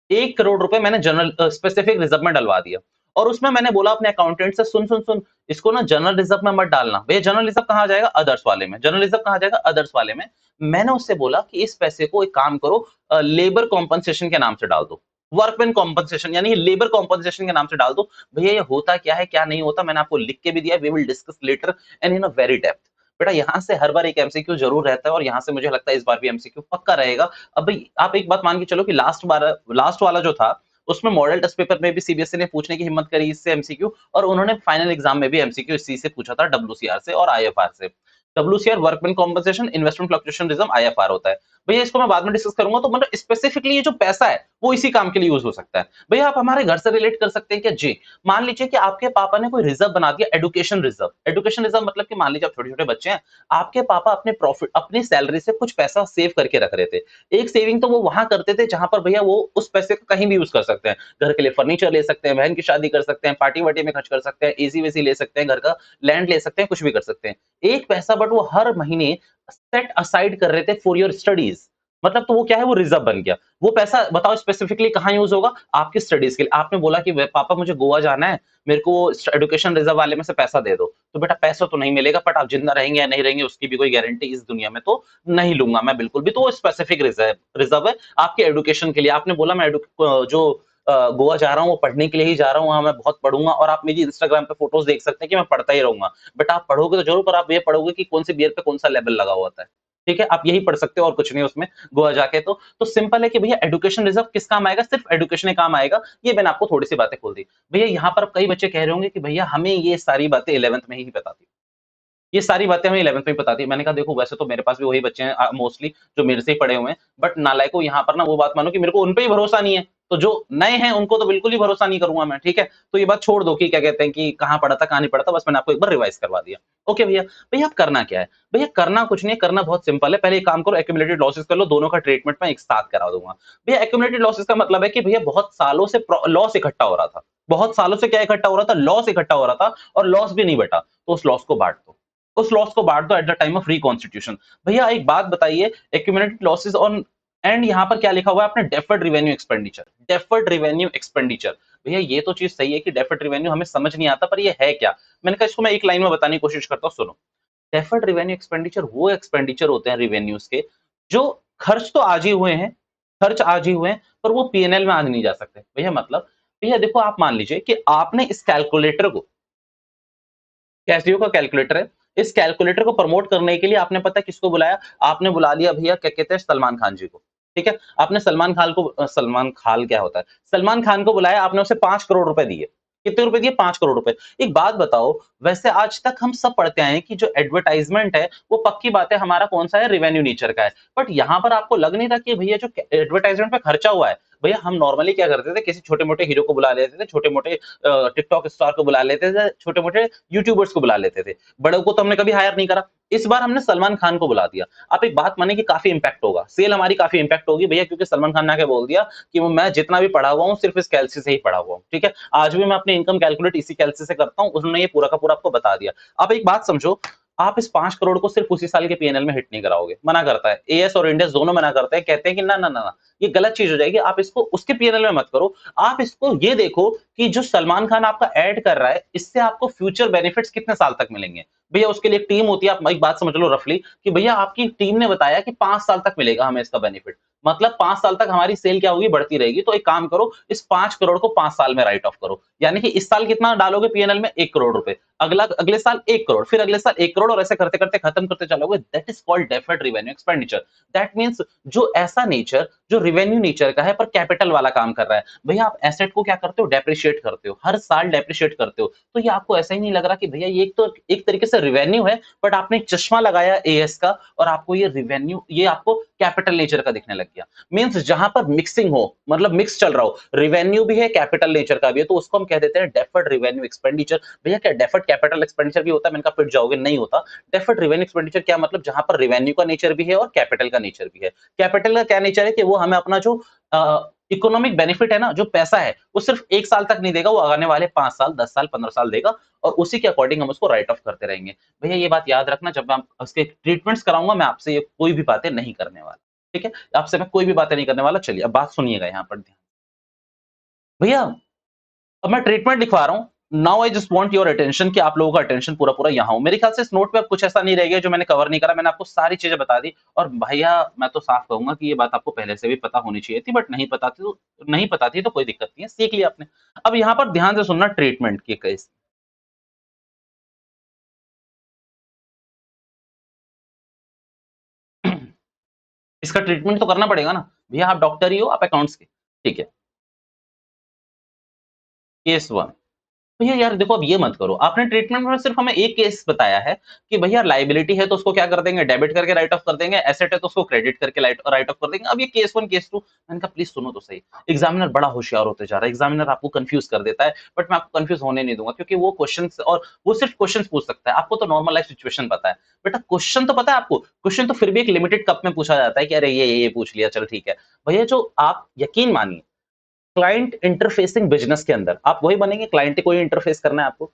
1 करोड़ रुपए मैंने जनरल स्पेसिफिक रिजर्व में डलवा दिया, और उसमें मैंने बोला अपने अकाउंटेंट से, सुन सुन सुन, इसको ना जनरल रिजर्व में मत डालना। भैया जनरल रिजर्व कहाँ जाएगा? अदर्स वाले में। जनरल रिजर्व कहाँ जाएगा? अदर्स वाले में। मैंने उससे बोला कि इस पैसे को एक काम करो, लेबर कॉम्पनसेशन के नाम से डाल दो, वर्कमैन कॉम्पनसेशन, यानी लेबर कॉम्पनसेशन के नाम से डाल दो। भैया ये होता क्या है क्या नहीं होता, मैंने आपको लिख के भी दिया, we will discuss later and in a very depth. बेटा यहाँ से हर बार एक एमसीक्यू जरूर रहता है, और यहाँ से मुझे लगता है इस बार भी एमसीक्यू पक्का रहेगा। अब भाई आप एक बात मान के चलो कि लास्ट वाला जो था, उसमें मॉडल टेस्ट पेपर में भी सीबीएसई ने पूछने की हिम्मत करी इससे एमसीक्यू, और उन्होंने फाइनल एग्जाम में भी एमसीक्यू इस चीज से पूछा था, डब्ल्यूसीआर से और आईएफआर से। WCR workman compensation, investment fluctuation reserve, IFR होता है। भैया इसको मैं बाद में डिस्कस करूंगा, तो मतलब स्पेसिफिकली ये जो पैसा है वो इसी काम के लिए यूज हो सकता है। भैया आप हमारे घर से रिलेट कर सकते हैं क्या? जी, मान लीजिए कि आपके पापा ने कोई रिजर्व बना दिया, एजुकेशन रिजर्व। एजुकेशन रिजर्व मतलब कि मान लीजिए आप छोटे छोटे बच्चे हैं, आपके पापा अपने प्रॉफिट, अपनी सैलरी से कुछ पैसा सेव करके रख रहे थे। एक सेविंग तो वो वहां करते थे जहां पर भैया वो उस पैसे को कहीं भी यूज कर सकते हैं। घर के लिए फर्नीचर ले सकते हैं, बहन की शादी कर सकते हैं, पार्टी वार्टी में खर्च कर सकते हैं, एसी वेसी ले सकते हैं, घर का लैंड ले सकते हैं, कुछ भी कर सकते हैं। एक पैसा बट वो हर महीने सेट असाइड कर रहे थे फॉर योर स्टडीज। मतलब तो वो क्या है, वो रिजर्व बन गया। वो पैसा बताओ स्पेसिफिकली कहाँ यूज होगा? आपकी स्टडीज के लिए। आपने बोला कि पापा मुझे गोवा जाना है, मेरे को एजुकेशन रिजर्व वाले में से पैसा दे दो, तो बेटा पैसा तो नहीं मिलेगा, बट आप जिंदा रहेंगे या नहीं रहेंगे उसकी भी कोई गारंटी इस दुनिया में तो नहीं लूँगा मैं बिल्कुल भी। तो वो स्पेसिफिक रिज़र्व है आपके एजुकेशन के लिए। आपने बोला मैं जो गोवा जा रहा हूँ, वो पढ़ने के लिए ही जा रहा हूँ, वहाँ मैं बहुत पढ़ूँगा और आप मेरी इंस्टाग्राम पे फ़ोटोज़ देख सकते हैं कि मैं पढ़ता ही रहूँगा। बट आप पढ़ोगे तो ज़रूर, पर आप ये पढ़ोगे कि कौन-सी बियर पे कौन-सा लेवल लगा हुआ होता है। ठीक है? आप यही पढ़ सकते हो और कुछ नहीं उसमें गोवा जाके तो। तो सिंपल है कि भैया एजुकेशन रिज़र्व किस काम आएगा? सिर्फ़ एजुकेशन ही काम आएगा। ये मैंने आपको थोड़ी-सी बातें खोल दी। भैया यहाँ पर कई बच्चे कह रहे होंगे कि भैया हमें ये सारी बातें 11th में ही बता दी। ये सारी बातें हमें 11th में ही पता थी। मैंने कहा देखो वैसे तो मेरे पास भी वही बच्चे हैं मोस्टली जो मेरे से ही पढ़े हुए हैं। बट नालायकों यहाँ पर ना वो बात मानो कि मेरे को उन पे ही भरोसा नहीं है। तो जो नए हैं उनको तो बिल्कुल ही भरोसा नहीं करूँगा मैं, ठीक है? तो ये बात छोड़ दो कि क्या कहते हैं कि कहाँ पढ़ा था, कहाँ नहीं पढ़ा था, बस मैंने आपको एक बार रिवाइज़ करवा दिया। ओके भैया। भैया अब करना क्या है? भैया करना कुछ नहीं है, करना बहुत सिंपल है। पहले एक काम करो, एक्युमुलेटेड लॉसेस कर लो, दोनों का ट्रीटमेंट मैं एक साथ करा दूँगा। भैया एक्युमुलेटेड लॉसेस का मतलब है कि भैया बहुत सालों से लॉस इकट्ठा हो रहा था। बहुत सालों से क्या इकट्ठा हो रहा था? लॉस इकट्ठा हो रहा था और लॉस भी नहीं बटा। तो उस लॉस को बाँट दो। उस लॉस को बाँट दो at the time of reconstitution. भैया एक बात बताइए, एक्यूमुलेटेड लॉसेस ऑन एंड यहाँ पर क्या लिखा हुआ है आपने? Deferred revenue expenditure. Deferred revenue expenditure. भैया ये तो चीज़ सही है कि डेफर्ड रेवेन्यू हमें समझ नहीं आता, पर ये है क्या? मैंने कहा इसको मैं एक लाइन में बताने की कोशिश करता हूँ, सुनो। डेफर्ड रेवेन्यू एक्सपेंडिचर वो एक्सपेंडिचर होते हैं रेवेन्यूज़ के, जो खर्च तो आज ही हुए हैं, खर्च आज ही हुए हैं, पर वो पी&एल में आज नहीं जा सकते। भैया मतलब, भैया देखो आप मान लीजिए कि आपने इस कैलकुलेटर को, कैसियो का कैलकुलेटर है। इस कैलकुलेटर को प्रमोट करने के लिए आपने पता है किसको बुलाया? आपने बुला लिया भैया क्या कहते हैं सलमान खान जी को। ठीक है? आपने सलमान खान क्या होता है? सलमान खान को बुलाया, आपने उसे 5 करोड़ रुपए दिए। कितने रुपए दिए? 5 करोड़ रुपए। एक बात बताओ, वैसे आज तक हम सब पढ़ते आए हैं कि जो एडवर्टाइज़मेंट है, वो पक्की बात है हमारा कौन-सा है? रेवेन्यू नेचर का है। बट यहाँ पर आपको लग नहीं रहा कि भैया जो एडवर्टाइज़मेंट पे खर्चा हुआ है, भैया हम नॉर्मली क्या करते थे, किसी छोटे-मोटे हीरो को बुला लेते थे, छोटे-मोटे टिकटॉक स्टार को बुला लेते थे, छोटे-मोटे यूट्यूबर्स को बुला लेते थे। बड़ों को तो हमने कभी हायर नहीं करा। इस बार हमने सलमान खान को बुला दिया। आप एक बात मानिए कि काफ़ी इम्पैक्ट होगा। सेल हमारी काफ़ी इम्पैक्ट होगी भैया, क्योंकि सलमान खान ने आके बोल दिया कि वो मैं जितना भी पढ़ा हुआ हूँ, सिर्फ़ इस कैलसी से ही पढ़ा हुआ हूँ। ठीक है? आज भी मैं अपनी इनकम कैलकुलेट इसी कैलसी से करता हूँ। उन्होंने ये पूरा का पूरा आपको बता दिया। आप एक बात समझो, आप इस 5 करोड़ को सिर्फ़ उसी साल के पी&एल में हिट नहीं कराओगे। मना करता है। एएस और इंड एस दोनों मना करते हैं। कहते हैं कि ना, ना, ना, ना, ये गलत चीज़ हो जाएगी। आप इसको उसके पी&एल में मत करो। आप इसको ये देखो कि जो सलमान खान आपका ऐड कर रहा है, इससे आपको फ्यूचर बेनिफिट्स कितने साल तक मिलेंगे। भैया उसके लिए एक टीम होती है, आप एक बात समझ लो रफली कि भैया आपकी टीम ने बताया कि 5 साल तक मिलेगा हमें इसका बेनिफिट। मतलब 5 साल तक हमारी सेल क्या होगी? बढ़ती रहेगी। तो एक काम करो, इस 5 करोड़ को 5 साल में राइट ऑफ करो। यानी कि इस साल कितना डालोगे पी&एल में? 1 करोड़ रुपए। अगले साल 1 करोड़, फिर अगले साल 1 करोड़ और ऐसे करते-करते खत्म करते चलोगे। That is called deferred revenue expenditure. That means जो ऐसा नेचर जो रेवेन्यू नेचर का है पर कैपिटल वाला काम कर रहा है। भैया आप एसेट को क्या करते हो? डेप्रिशिएट करते हो। हर साल डेप्रिशिएट करते हो। तो ये आपको ऐसा ही नहीं लग रहा कि भैया ये एक तरीके से रेवेन्यू है, बट आपने एक चश्मा लगाया एएस का और आपको ये रेवेन्यू, ये आपको कैपिटल नेचर का दिखने लग गया। मीन्स जहां पर मिक्सिंग हो, मतलब मिक्स चल रहा हो, रेवेन्यू भी है, कैपिटल नेचर का भी है, तो उसको हम कह देते हैं डेफर्ड रेवेन्यू एक्सपेंडिचर। भैया क्या डेफर्ड कैपिटल एक्सपेंडिचर भी होता है? मैंने कहा पिट जाओगे, नहीं होता। डेफर्ड रेवेन्यू एक्सपेंडिचर क्या मतलब? जहां पर रेवेन्यू का नेचर भी है और कैपिटल का नेचर भी है। कैपिटल का क्या नेचर है कि वो हमें अपना जो इकोनॉमिक बेनिफिट है ना, जो पैसा है, वो सिर्फ 1 साल तक नहीं देगा, वो आने वाले 5 साल, 10 साल, 15 साल देगा और उसी के अकॉर्डिंग हम उसको राइट ऑफ करते रहेंगे। भैया ये बात याद रखना, जब मैं उसके ट्रीटमेंट्स कराऊँगा, मैं आपसे ये कोई भी बातें नहीं करने वाला। ठीक है? आपसे मैं कोई भी बातें नहीं करने वाला। चलिए अब बात सुनिएगा यहाँ पर ध्यान। भैया अब मैं ट्रीटमेंट लिखवा रहा हूँ। Now I just want your attention कि आप लोगों का अटेंशन पूरा-पूरा यहाँ हो। मेरे ख्याल से इस नोट पे अब कुछ ऐसा नहीं रह गया जो मैंने कवर नहीं करा। मैंने आपको सारी चीज़ें बता दी और भैया मैं तो साफ कहूँगा कि ये बात आपको पहले से भी पता होनी चाहिए थी, बट नहीं पता थी तो कोई दिक्कत नहीं है, सीख लिया आपने। अब यहाँ पर ध्यान से सुनना ट्रीटमेंट के केस। इसका ट्रीटमेंट तो करना पड़ेगा ना। भैया आप डॉक्टर ही हो, आप अकाउंट्स के। ठीक है, केस 1। भैया यार देखो अब ये मत करो। आपने ट्रीटमेंट में सिर्फ हमें एक केस बताया है कि भैया लायबिलिटी है तो उसको क्या कर देंगे? डेबिट करके राइट ऑफ कर देंगे, एसेट है तो उसको क्रेडिट करके राइट ऑफ कर देंगे। अब ये केस 1 केस 2, मैंने कहा प्लीज़ सुनो तो सही। एग्ज़ामिनर बड़ा होशियार होते जा रहा है। एग्ज़ामिनर आपको कन्फ्यूज़ कर देता है, बट मैं आपको कन्फ्यूज़ होने नहीं दूँगा क्योंकि वो क्वेश्चन्स और वो सिर्फ क्वेश्चन्स पूछ सकता है। आपको तो नॉर्मल लाइफ़ सिचुएशन पता है। बेटा क्वेश्चन तो पता है आपको, क्वेश्चन तो फिर भी एक लिमिटेड कप में पूछा जाता है कि अरे ये पूछ लिया, चलो ठीक है। भैया जो आप यकीन मानिए, क्लाइंट इंटरफेसिंग बिज़नेस के अंदर आप वही बनेंगे, क्लाइंट को ही इंटरफेस करना है आपको।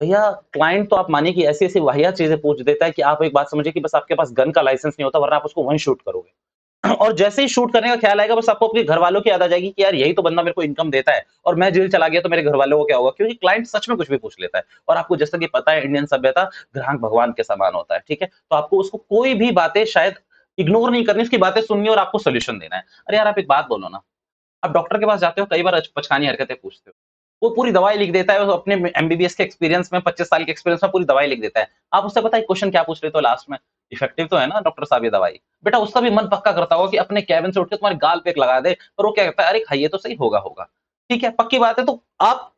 भैया क्लाइंट तो आप मानिए कि ऐसी-ऐसी वाहियात चीज़ें पूछ देता है कि आप एक बात समझिए कि बस आपके पास गन का लाइसेंस नहीं होता, वरना आप उसको वहीं शूट करोगे। और जैसे ही शूट करने का ख्याल आएगा बस आपको अपने घर वालों की याद आ जाएगी कि यार यही तो बंदा मेरे को इनकम देता है और मैं जेल चला गया तो मेरे घर वालों को क्या होगा, क्योंकि क्लाइंट सच में कुछ भी पूछ लेता है। और आपको जैसा कि पता है इंडियन सभ्यता ग्राहक भगवान के समान होता है, ठीक है? तो आपको उसको कोई भी बातें शायद इग्नोर नहीं करनी, उसकी बातें सुननी और आपको सॉल्यूशन देना है। अरे यार आप एक बात बोलो ना, आप डॉक्टर के पास जाते हो, कई बार पचकानी हरकतें पूछते हो। वो पूरी दवाई लिख देता है, वो अपने एमबीबीएस के एक्सपीरियंस में 25 साल के एक्सपीरियंस में पूरी दवाई लिख देता है। आप उससे पता है क्वेश्चन क्या पूछ लेते हो लास्ट में? इफेक्टिव तो है ना डॉक्टर साहब ये दवाई? बेटा उसका भी मन पक्का करता होगा कि अपने केबिन से उठ के तुम्हारे गाल पे एक लगा दे, और वो क्या कहता है, अरे खाइए तो सही, होगा, होगा। ठीक है, पक्की बात है। तो आप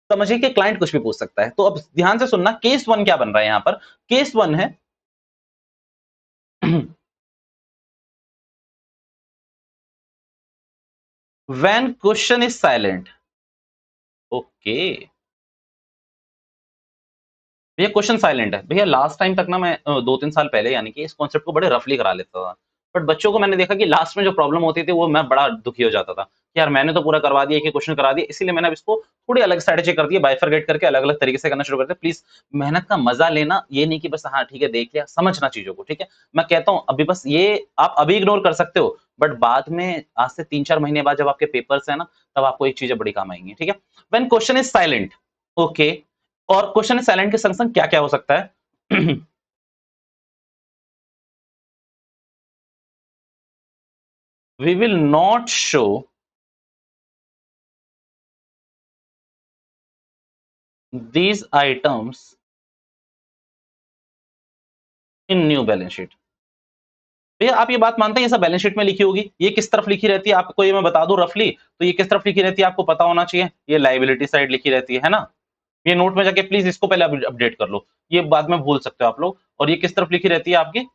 समझिए कि क्लाइंट कुछ भी पूछ सकता है। तो अब ध्यान से सुनना, केस 1 क्या बन रहा है यहाँ पर? केस 1 है when question is silent. Okay. भैया क्वेश्चन साइलेंट है। भैया लास्ट टाइम तक ना मैं 2-3 साल पहले यानी कि इस कॉन्सेप्ट को बड़े रफली करा लेता था। बट बच्चों को मैंने देखा कि लास्ट में जो प्रॉब्लम होती थी वो मैं बड़ा दुखी हो जाता था। कि यार मैंने तो पूरा करवा दिया, एक ही क्वेश्चन करा दिया, इसीलिए मैंने अब इसको थोड़ी अलग स्ट्रैटेजी कर दी है, बाइफरगेट करके अलग-अलग तरीके से करना शुरू कर दिया। प्लीज़ मेहनत का मज़ा लेना, ये नहीं कि बस हाँ ठीक है देख लिया, समझना चीज़ों को, ठीक है? मैं कहता हूँ अभी बस ये आप अभी इग्नोर कर सकते हो, बट बाद में आज से 3-4 महीने बाद जब आपके पेपर्स हैं ना, तब आपको ये चीज़ें बड़ी काम आएँगी, ठीक है? When question is silent, okay. और क्वेश्चन साइलेंट के संग-संग क्या-क्या हो सकता है? We will not show these items in new balance sheet। भैया आप ये बात मानते हैं ये सब बैलेंस शीट में लिखी होगी? ये किस तरफ लिखी रहती है आपको ये मैं बता दूं रफली, तो ये किस तरफ लिखी रहती है आपको पता होना चाहिए। ये लायबिलिटी साइड लिखी रहती है ना? ये नोट में जाके प्लीज़ इसको पहले अपडेट कर लो। ये बाद में भूल सकते हो आप लोग। और ये किस तरफ लिखी रहती है आपकी?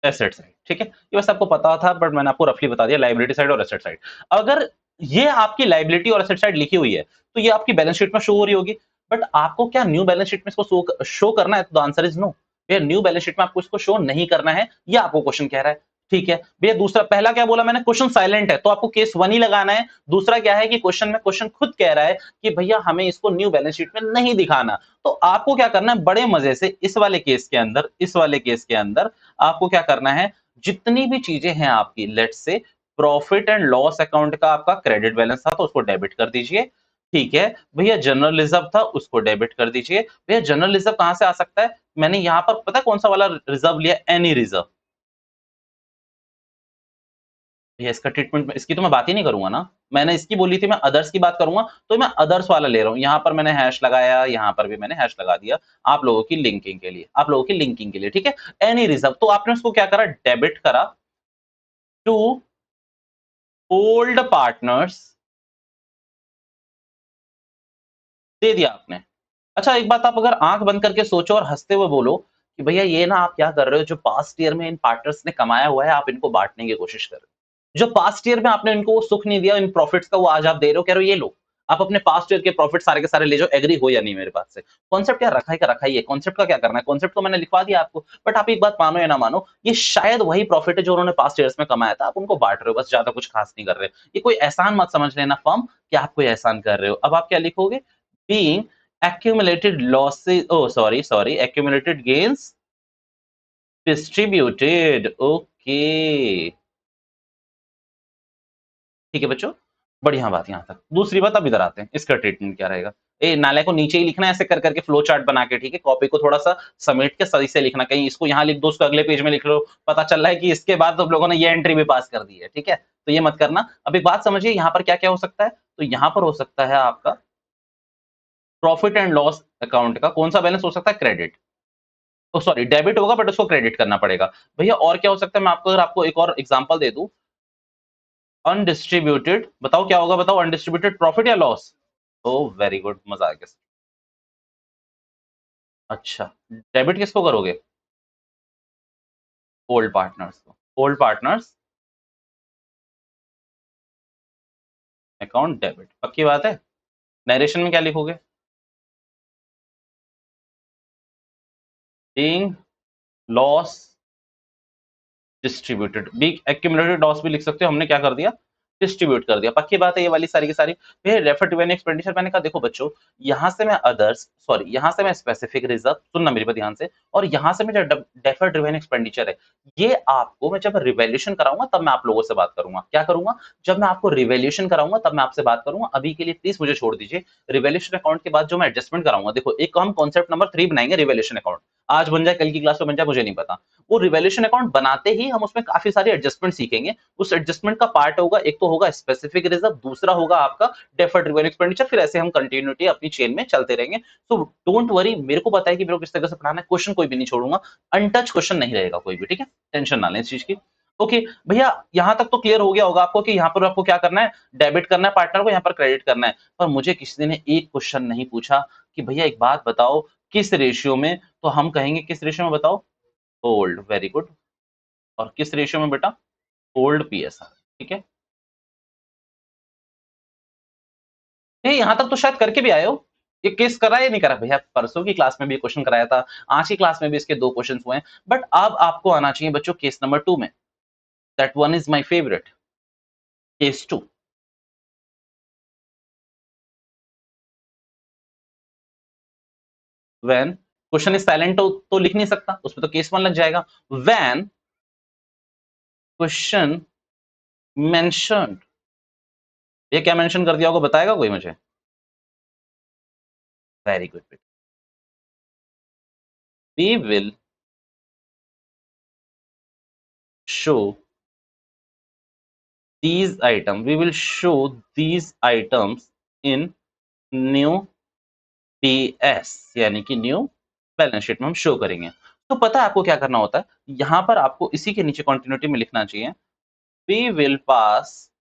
एसेट साइड, ठीक है? ये बस आपको पता था बट मैंने आपको रफली बता दिया, लायबिलिटी साइड और एसेट साइड। अगर ये आपकी लायबिलिटी और एसेट साइड लिखी हुई है, तो ये आपकी बैलेंस शीट में शो हो रही होगी। बट आपको क्या न्यू बैलेंस शीट में इसको शो करना है? तो द आंसर इज नो। भैया न्यू बैलेंस शीट में आपको इसको शो नहीं करना है, ये आपको क्वेश्चन कह रहा है। ठीक है? भैया दूसरा, पहला क्या बोला मैंने? क्वेश्चन साइलेंट है, तो आपको केस 1 ही लगाना है। दूसरा क्या है कि क्वेश्चन खुद कह रहा है कि भैया हमें इसको न्यू बैलेंस शीट में नहीं दिखाना। तो आपको क्या करना है, बड़े मजे से इस वाले केस के अंदर आपको क्या करना है, जितनी भी चीजें हैं आपकी, let's say profit and loss account का आपका क्रेडिट बैलेंस था तो उसको डेबिट कर दीजिए। ठीक है भैया, जनरल रिजर्व था उसको डेबिट कर दीजिए। भैया जनरल रिजर्व कहां से आ सकता है? मैंने यहां पर पता है कौन सा वाला रिजर्व लिया? Any reserve. भैया इसका ट्रीटमेंट, इसकी तो मैं बात ही नहीं करूंगा ना। मैंने इसकी बोली थी, मैं अदर्स की बात करूंगा, तो मैं अदर्स वाला ले रहा हूं। यहां पर मैंने हैश लगाया, यहां पर भी मैंने हैश लगा दिया, आप लोगों की लिंकिंग के लिए, ठीक है? एनी रिजर्व, तो आपने उसको क्या करा, डेबिट करा टू ओल्ड पार्टनर्स, दे दिया आपने। अच्छा एक बात, आप अगर आँख बंद करके सोचो और हँसते हुए बोलो कि भैया ये ना आप क्या कर रहे हो, जो पास्ट ईयर में इन पार्टनर्स ने कमाया हुआ है, आप इनको बाँटने की कोशिश कर रहे हो। जो पास्ट ईयर में आपने इनको वो सुख नहीं दिया इन प्रॉफिट्स का, वो आज आप दे रहे हो, कह रहे हो ये लो। आप अपने पास्ट ईयर के प्रॉफिट सारे के सारे ले जाओ, एग्री हो या नहीं मेरे बात से। कॉन्सेप्ट क्या रखा है का रखा ही है, कॉन्सेप्ट का क्या करना है, कॉन्सेप्ट तो मैंने लिखवा दिया आपको। बट आप एक बात मानो या ना मानो, ये शायद वही प्रॉफिट है जो उन्होंने पास्ट ईयर्स में कमाया था, आप उनको बाँट रहे हो, बस ज़्यादा कुछ खास नहीं कर रहे। ये कोई एहसान मत समझ लेना फर्म कि आप कोई एहसान कर रहे हो। अब आप क्या लिखोगे? Being accumulated losses, oh sorry, accumulated gains distributed, okay। ठीक है बच्चों, बढ़िया बात यहाँ तक। दूसरी बात, अब इधर आते हैं, इसका ट्रीटमेंट क्या रहेगा। ए नाले को नीचे ही लिखना है ऐसे कर करके फ्लो चार्ट बना के, ठीक है? कॉपी को थोड़ा सा समेट के सही से लिखना, कहीं इसको यहाँ लिख दो उसको अगले पेज में लिख लो, पता चल रहा है कि इसके बाद तो लोगों ने ये एंट्री भी पास कर दी है, ठीक है? तो ये मत करना। अब एक बात समझिए यहाँ पर क्या क्या हो सकता है। तो यहाँ पर हो सकता है आपका प्रॉफिट एंड लॉस अकाउंट का कौन सा बैलेंस हो सकता है? क्रेडिट। ओ सॉरी, डेबिट होगा बट उसको क्रेडिट करना पड़ेगा। भैया और क्या हो सकता है? मैं आपको, अगर आपको एक और एग्जांपल दे दूं, अनडिस्ट्रीब्यूटेड, बताओ क्या होगा, बताओ अनडिस्ट्रीब्यूटेड प्रॉफिट या लॉस? ओह वेरी गुड, मजा आ गया। अच्छा, डेबिट किसको करोगे? ओल्ड पार्टनर्स को। ओल्ड पार्टनर्स अकाउंट डेबिट, पक्की बात है। नरेशन में क्या लिखोगे? Being loss distributed, be accumulated loss भी लिख सकते हो। हमने क्या कर दिया, डिस्ट्रीब्यूट कर दिया। पक्की बात है ये वाली सारी की सारी। फिर रेफर टू एनी एक्सपेंडिचर, मैंने कहा देखो बच्चों, यहाँ से मैं अदर्स सॉरी यहाँ से मैं स्पेसिफिक रिजर्व, सुनना मेरी बात ध्यान से, और यहाँ से मैं जो डेफर ड्रिवेन एक्सपेंडिचर है, ये आपको मैं जब रिवैल्यूएशन कराऊंगा तब मैं आप लोगों से बात करूंगा। क्या करूंगा? जब मैं आपको रिवैल्यूएशन कराऊंगा तब मैं आपसे बात करूंगा। अभी के लिए प्लीज मुझे छोड़ दीजिए। रिवैल्यूएशन अकाउंट के बाद जो मैं एडजस्टमेंट कराऊंगा, देखो एक हम कॉन्सेप्ट नंबर 3 बनाएंगे रिवैल्यूएशन अकाउंट। आज बन जाए, कल की क्लास में बन जाए, मुझे नहीं पता। वो रिवैल्यूएशन अकाउंट बनाते ही हम उसमें काफी सारे एडजस्टमेंट सीखेंगे। उस एडजस्टमेंट का पार्ट होगा, एक तो होगा स्पेसिफिक रिजर्व, दूसरा होगा आपका डेफर्ड रिवेन्यू एक्सपेंडिचर, फिर ऐसे हम कंटिन्यूटी अपनी चेन में चलते रहेंगे। सो डोंट वरी, मेरे को पता है कि मेरे को किस तरह से पढ़ाना है, क्वेश्चन कोई भी नहीं छोड़ूंगा, अनटच क्वेश्चन नहीं रहेगा कोई भी, ठीक है? टेंशन ना लें इस चीज की। ओके भैया, यहां तक तो क्लियर हो गया होगा आपको कि यहाँ पर आपको क्या करना है, डेबिट करना है पार्टनर को, यहाँ पर क्रेडिट करना है। पर मुझे किसी ने एक क्वेश्चन नहीं पूछा कि भैया एक बात बताओ, किस रेशियो में? तो हम कहेंगे किस रेशियो में बताओ? Old, very good. और किस रेशियो में बेटा? ओल्ड पीएसआर, ठीक है? नहीं, यहां तक तो शायद करके भी आए हो। ये केस करा या नहीं करा भैया? परसों की क्लास में भी क्वेश्चन कराया था, आज की क्लास में भी इसके 2 क्वेश्चन हुए हैं। बट अब आपको आना चाहिए बच्चों केस नंबर 2 में। That one is my favourite, case 2। When question is silent तो लिख नहीं सकता, उसमें तो केस 1 लग जाएगा। व्हेन क्वेश्चन मेंशन्ड, ये क्या मेंशन कर दिया होगा, बताएगा कोई मुझे? Very good. We will show we will show these items in new PS, यानी कि न्यू बैलेंस शीट में हम शो करेंगे। तो पता है आपको क्या करना होता है? यहाँ पर आपको इसी के नीचे कंटिन्यूटी में लिखना चाहिए, we will pass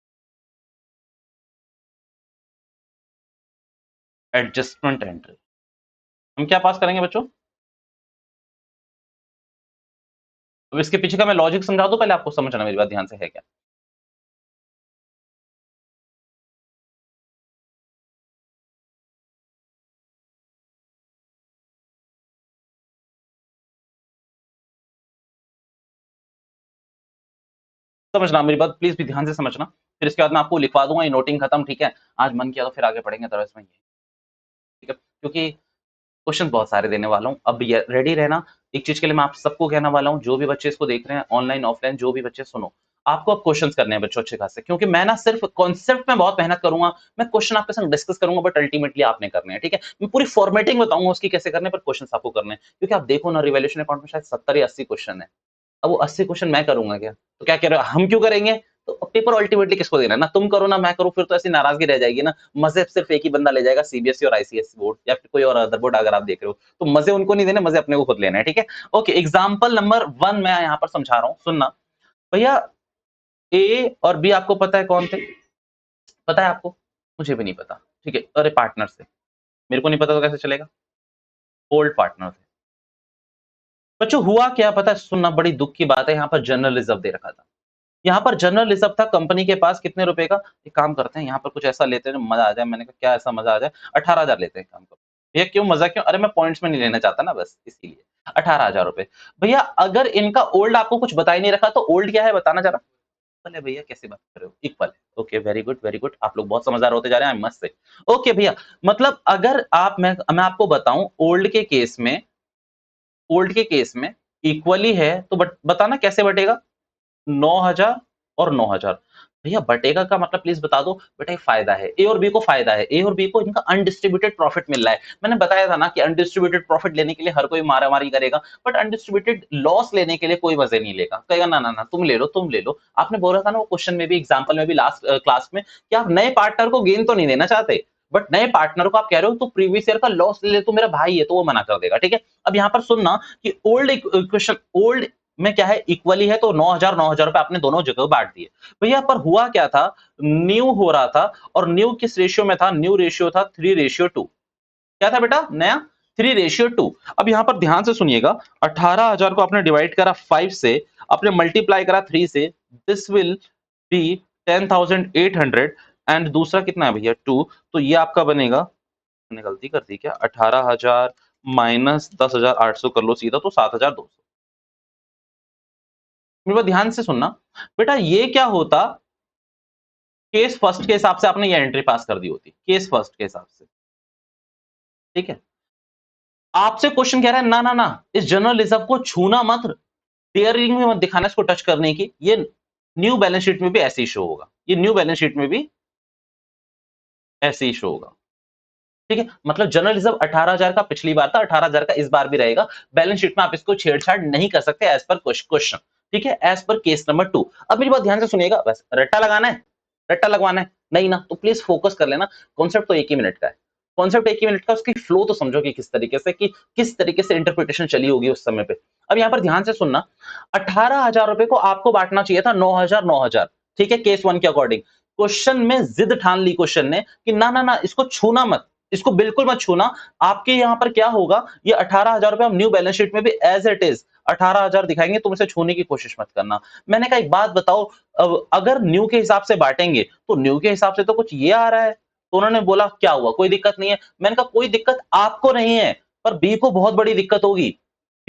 adjustment entry. हम क्या पास करेंगे बच्चों? अब इसके पीछे का मैं लॉजिक समझा दूं, पहले आपको समझना मेरी बात ध्यान से है क्या। समझना मेरी बात, प्लीज भी ध्यान से समझना। फिर इसके बाद मैं आपको लिखवा दूंगा, ये नोटिंग खत्म, ठीक है? आज मन किया तो फिर आगे पढ़ेंगे, अदरवाइज में ये, ठीक है? क्योंकि क्वेश्चन बहुत सारे देने वाला हूँ, अब ये रेडी रहना। एक चीज के लिए मैं आप सबको कहने वाला हूँ, जो भी बच्चे इसको देख रहे हैं ऑनलाइन ऑफलाइन, जो भी बच्चे सुनो, आपको अब क्वेश्चंस करने हैं बच्चों अच्छे खासे, क्योंकि मैं ना सिर्फ कॉन्सेप्ट में बहुत मेहनत करूंगा, मैं क्वेश्चन आपके संग डिस्कस करूंगा, बट अल्टीमेटली आपने करने हैं, ठीक है? मैं पूरी फॉर्मेटिंग बताऊंगा उसकी कैसे करने, पर क्वेश्चन आपको करने हैं। क्योंकि आप देखो ना, रिवैल्यूएशन अकाउंट में शायद 70 या 80 क्वेश्चन है। अब वो 80 क्वेश्चन मैं करूंगा क्या? तो क्या कह रहे हो, हम क्यों करेंगे? तो पेपर अल्टीमेटली किसको देना है? ना तुम करो ना मैं करूं, फिर तो ऐसी नाराजगी रह जाएगी ना। मजे सिर्फ एक ही बंदा ले जाएगा, सीबीएसई और आईसीएसई बोर्ड, या फिर कोई और अदर बोर्ड अगर आप देख रहे हो, तो मजे उनको नहीं देने, मजे अपने को खुद लेना है, ठीक है? ओके, एग्जाम्पल नंबर 1 मैं यहाँ पर समझा रहा हूँ, सुनना भैया। ए और बी आपको पता है कौन थे? पता है आपको? मुझे भी नहीं पता, ठीक है? अरे पार्टनर से, मेरे को नहीं पता तो कैसे चलेगा? ओल्ड पार्टनर थे बच्चों। हुआ क्या पता है? सुनना, बड़ी दुख की बात है, यहाँ पर जनरल रिजर्व दे रखा था। यहाँ पर जनरल रिजर्व था कंपनी के पास, कितने रुपए का? एक काम करते हैं, यहाँ पर कुछ ऐसा लेते हैं जो मजा आ जाए। मैंने कहा क्या ऐसा मजा आ जाए? 18,000 लेते हैं, काम करो। भैया क्यों मजा क्यों? अरे मैं पॉइंट्स में नहीं लेना चाहता ना, बस इसीलिए 18,000 रुपए। भैया अगर इनका ओल्ड आपको कुछ बता ही नहीं रखा, तो ओल्ड क्या है बताना जरा। इक्वल है भैया, कैसी बात कर रहे हो? इक्वल है, okay very good very good, आप लोग बहुत समझदार होते जा रहे हैं, आई मस्ट से। ओके भैया, मतलब अगर आप मैं आपको बताऊं, ओल्ड के केस में इक्वली है, तो बताना कैसे बटेगा? 9,000 और 9,000। भैया बटेगा का मतलब प्लीज बता दो बेटा। ये फायदा है, ए और बी को फायदा है, ए और बी को इनका अनडिस्ट्रीब्यूटेड प्रॉफिट मिल रहा है। मैंने बताया था ना कि अनडिस्ट्रीब्यूटेड प्रॉफिट लेने के लिए हर कोई मारामारी करेगा, बट अनडिस्ट्रीब्यूटेड लॉस लेने के लिए कोई मजे नहीं लेगा, कहेगा ना ना ना तुम ले लो तुम ले लो। आपने बोला था ना वो क्वेश्चन में भी, एग्जाम्पल में भी, लास्ट क्लास में, कि आप नए पार्टनर को गेन तो नहीं देना चाहते, बट नए पार्टनर को आप कह रहे हो तो प्रीवियस ईयर का लॉस ले ले, तो मेरा भाई है तो वो मना कर देगा, ठीक है? अब यहाँ पर सुनना कि ओल्ड इक्वेशन, ओल्ड में क्या है, इक्वली है, तो 9,000 रुपए आपने दोनों जगह बांट दिए। भैया पर हुआ क्या था, न्यू हो रहा था, और न्यू किस रेशियो में था? न्यू रेशियो था 3:2। क्या था बेटा नया? 3:2। अब यहां पर ध्यान से सुनिएगा, 18,000 को आपने डिवाइड करा 5 से, आपने मल्टीप्लाई करा 3 से, दिस विल बी 10,800, एंड दूसरा कितना है भैया 2, तो ये आपका बनेगा, मैंने गलती कर दी क्या? 18,000 माइनस 10,800 कर लो सीधा, तो 7,200। मेरे बात ध्यान से सुनना बेटा, ये क्या होता, केस फर्स्ट के हिसाब से आपने ये एंट्री पास कर दी होती, केस फर्स्ट के हिसाब से, ठीक है? आपसे क्वेश्चन कह रहा है ना, ना, ना, इस जर्नल रिजर्व को छूना मत, डेयरिंग में मत दिखाना इसको टच करने की, ये न्यू बैलेंस शीट में भी ऐसे ही शो होगा। ये न्यू बैलेंस शीट में भी ऐसे ही शो होगा। ठीक है? मतलब जनरल रिजर्व 18,000 का पिछली बार था, 18,000 का इस बार भी रहेगा। बैलेंस शीट में आप इसको छेड़छाड़ नहीं कर सकते एज़ पर क्वेश्चन। ठीक है? As per case number 2। अब मेरी बात ध्यान से सुनिएगा, बस रट्टा लगाना है? रट्टा लगवाना है? नहीं ना, तो प्लीज़ फोकस कर लेना। कॉन्सेप्ट तो 1 ही मिनट का है। कॉन्सेप्ट 1 ही मिनट का, उसकी फ्लो तो समझो कि किस तरीके से, कि किस तरीके से इंटरप्रिटेशन चली होगी उस समय पे। अब यहाँ पर ध्यान से सुनना, 18,000 रुपए को आपको बाँटना चाहिए था 9,000, 9,000। ठीक है? केस 1 के अकॉर्डिंग। क्वेश्चन में जिद ठान ली क्वेश्चन ने कि ना, ना, ना, इसको छूना मत। इसको बिल्कुल मत छूना। आपके यहाँ पर क्या होगा, ये 18,000 रुपए हम न्यू बैलेंस शीट में भी एज़ इट इज़ 18,000 दिखाएँगे, तुम इसे छूने की कोशिश मत करना। मैंने कहा एक बात बताओ, अगर न्यू के हिसाब से बाँटेंगे, तो न्यू के हिसाब से तो कुछ ये आ रहा है। तो उन्होंने बोला क्या हुआ? कोई दिक्कत नहीं है। मैंने कहा कोई दिक्कत आपको नहीं है, पर बी को बहुत बड़ी दिक्कत होगी।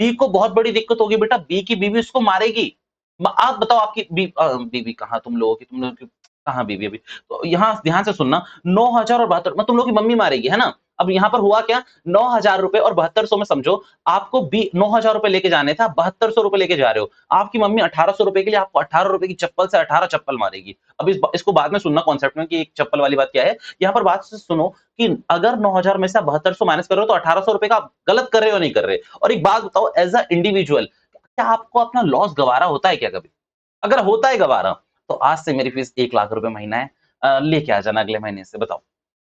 बी को बहुत बड़ी दिक्कत होगी बेटा, बी की बीवी उसको मारेगी। आप बताओ आपकी बीवी कहाँ तुम लोगों की कहाँ बीवी अभी? तो यहाँ ध्यान से सुनना, 9,000 और 72 तुम लोगों की मम्मी मारेगी, है ना? अब यहाँ पर हुआ क्या, 9,000 रुपए और 7200 में समझो, आपको बी 9,000 रुपए लेके जाने थे, आप 7200 रुपए लेके जा रहे हो। आपकी मम्मी 1800 रुपए के लिए आपको 18 रुपए की चप्पल से 18 चप्पल मारेगी। अब इसको बाद में सुनना कॉन्सेप्ट में कि एक चप्पल वाली बात क्या है। यहाँ पर बात से सुनो कि अगर 9,000 में से आप 7200 माइनस कर रहे हो, तो 1800 रुपए का आप गलत कर रहे हो या नहीं कर रहे? और एक बात बताओ, एज़ अ इंडिविजुअल, क्या आपको अपना लॉस गँवारा होता है क्या कभी? अगर होता है गँवारा, तो आज से मेरी फीस 1 लाख रुपए महीना है, लेके आ जाना अगले महीने से, बताओ।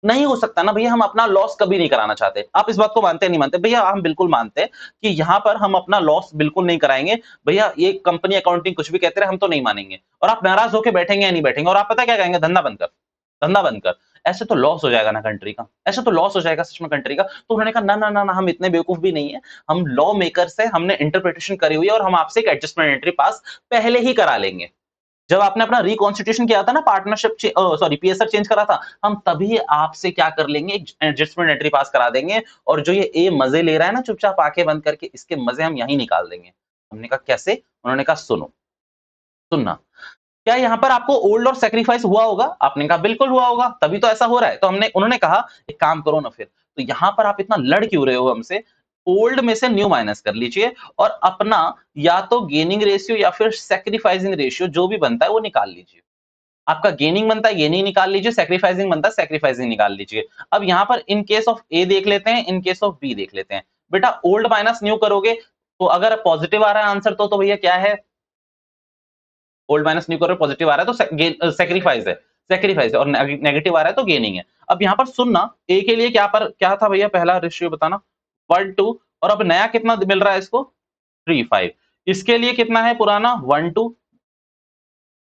नहीं हो सकता ना भैया, हम अपना लॉस कभी नहीं कराना चाहते। आप इस बात को मानते हैं, नहीं मानते? भैया हम बिल्कुल मानते हैं कि यहाँ पर हम अपना लॉस बिल्कुल नहीं कराएँगे। भैया ये कंपनी अकाउंटिंग कुछ भी कहते रहे, हम तो नहीं मानेंगे। और आप नाराज़ होके बैठेंगे या नहीं बैठेंगे, और आप पता है क्या कहेंगे? धंधा बंद कर, धंधा बंद कर। ऐसे तो लॉस हो जाएगा ना कंट्री का, ऐसे तो लॉस हो जाएगा सच में कंट्री का। तो उन्होंने कहा ना, ना, ना, ना, हम इतने बेवकूफ भी नहीं है। हम लॉ मेकर्स हैं, हमने इंटरप्रिटेशन करी हुई है, और हम आपसे एक एडजस्टमेंट एंट्री पास पहले ही करा लेंगे। जब आपने अपना रिकॉन्स्टिट्यूशन किया था ना, पार्टनरशिप सॉरी पीएसआर चेंज करा था, हम तभी आपसे क्या कर लेंगे, एक एडजस्टमेंट एंट्री पास करा देंगे, और जो ये ए मजे ले रहा है ना चुपचाप आंखें बंद करके, इसके मजे हम यहीं निकाल देंगे। हमने कहा कैसे? उन्होंने कहा सुनो, सुनना, क्या यहाँ पर आपको ओल्ड और सैक्रिफाइस हुआ होगा? आपने कहा बिल्कुल हुआ होगा, तभी तो ऐसा हो रहा है। तो उन्होंने कहा एक काम करो ना फिर, तो यहाँ पर आप इतना लड़ क्यों रहे हो हमसे? ओल्ड में से न्यू माइनस कर लीजिए, और अपना या तो गेनिंग रेशियो या फिर सैक्रिफाइसिंग रेशियो जो भी बनता है वो निकाल लीजिए। आपका गेनिंग बनता है गेनिंग निकाल लीजिए, सैक्रिफाइसिंग बनता है सैक्रिफाइसिंग निकाल लीजिए। अब यहाँ पर इन केस ऑफ ए देख लेते हैं, इन केस ऑफ बी देख लेते हैं। बेटा ओल्ड माइनस न्यू करोगे, तो अगर पॉजिटिव आ रहा है आंसर, तो भैया क्या है, ओल्ड माइनस न्यू करो, पॉजिटिव आ रहा है तो सैक्रिफाइस है, सैक्रिफाइस है, और नेगेटिव आ रहा है तो गेनिंग है। अब यहाँ पर सुनना, ए के लिए क्या था भैया, पहला रेशियो बताना, 1:2, और अब नया कितना मिल रहा है इसको, 3:5। इसके लिए कितना है पुराना, 1:2,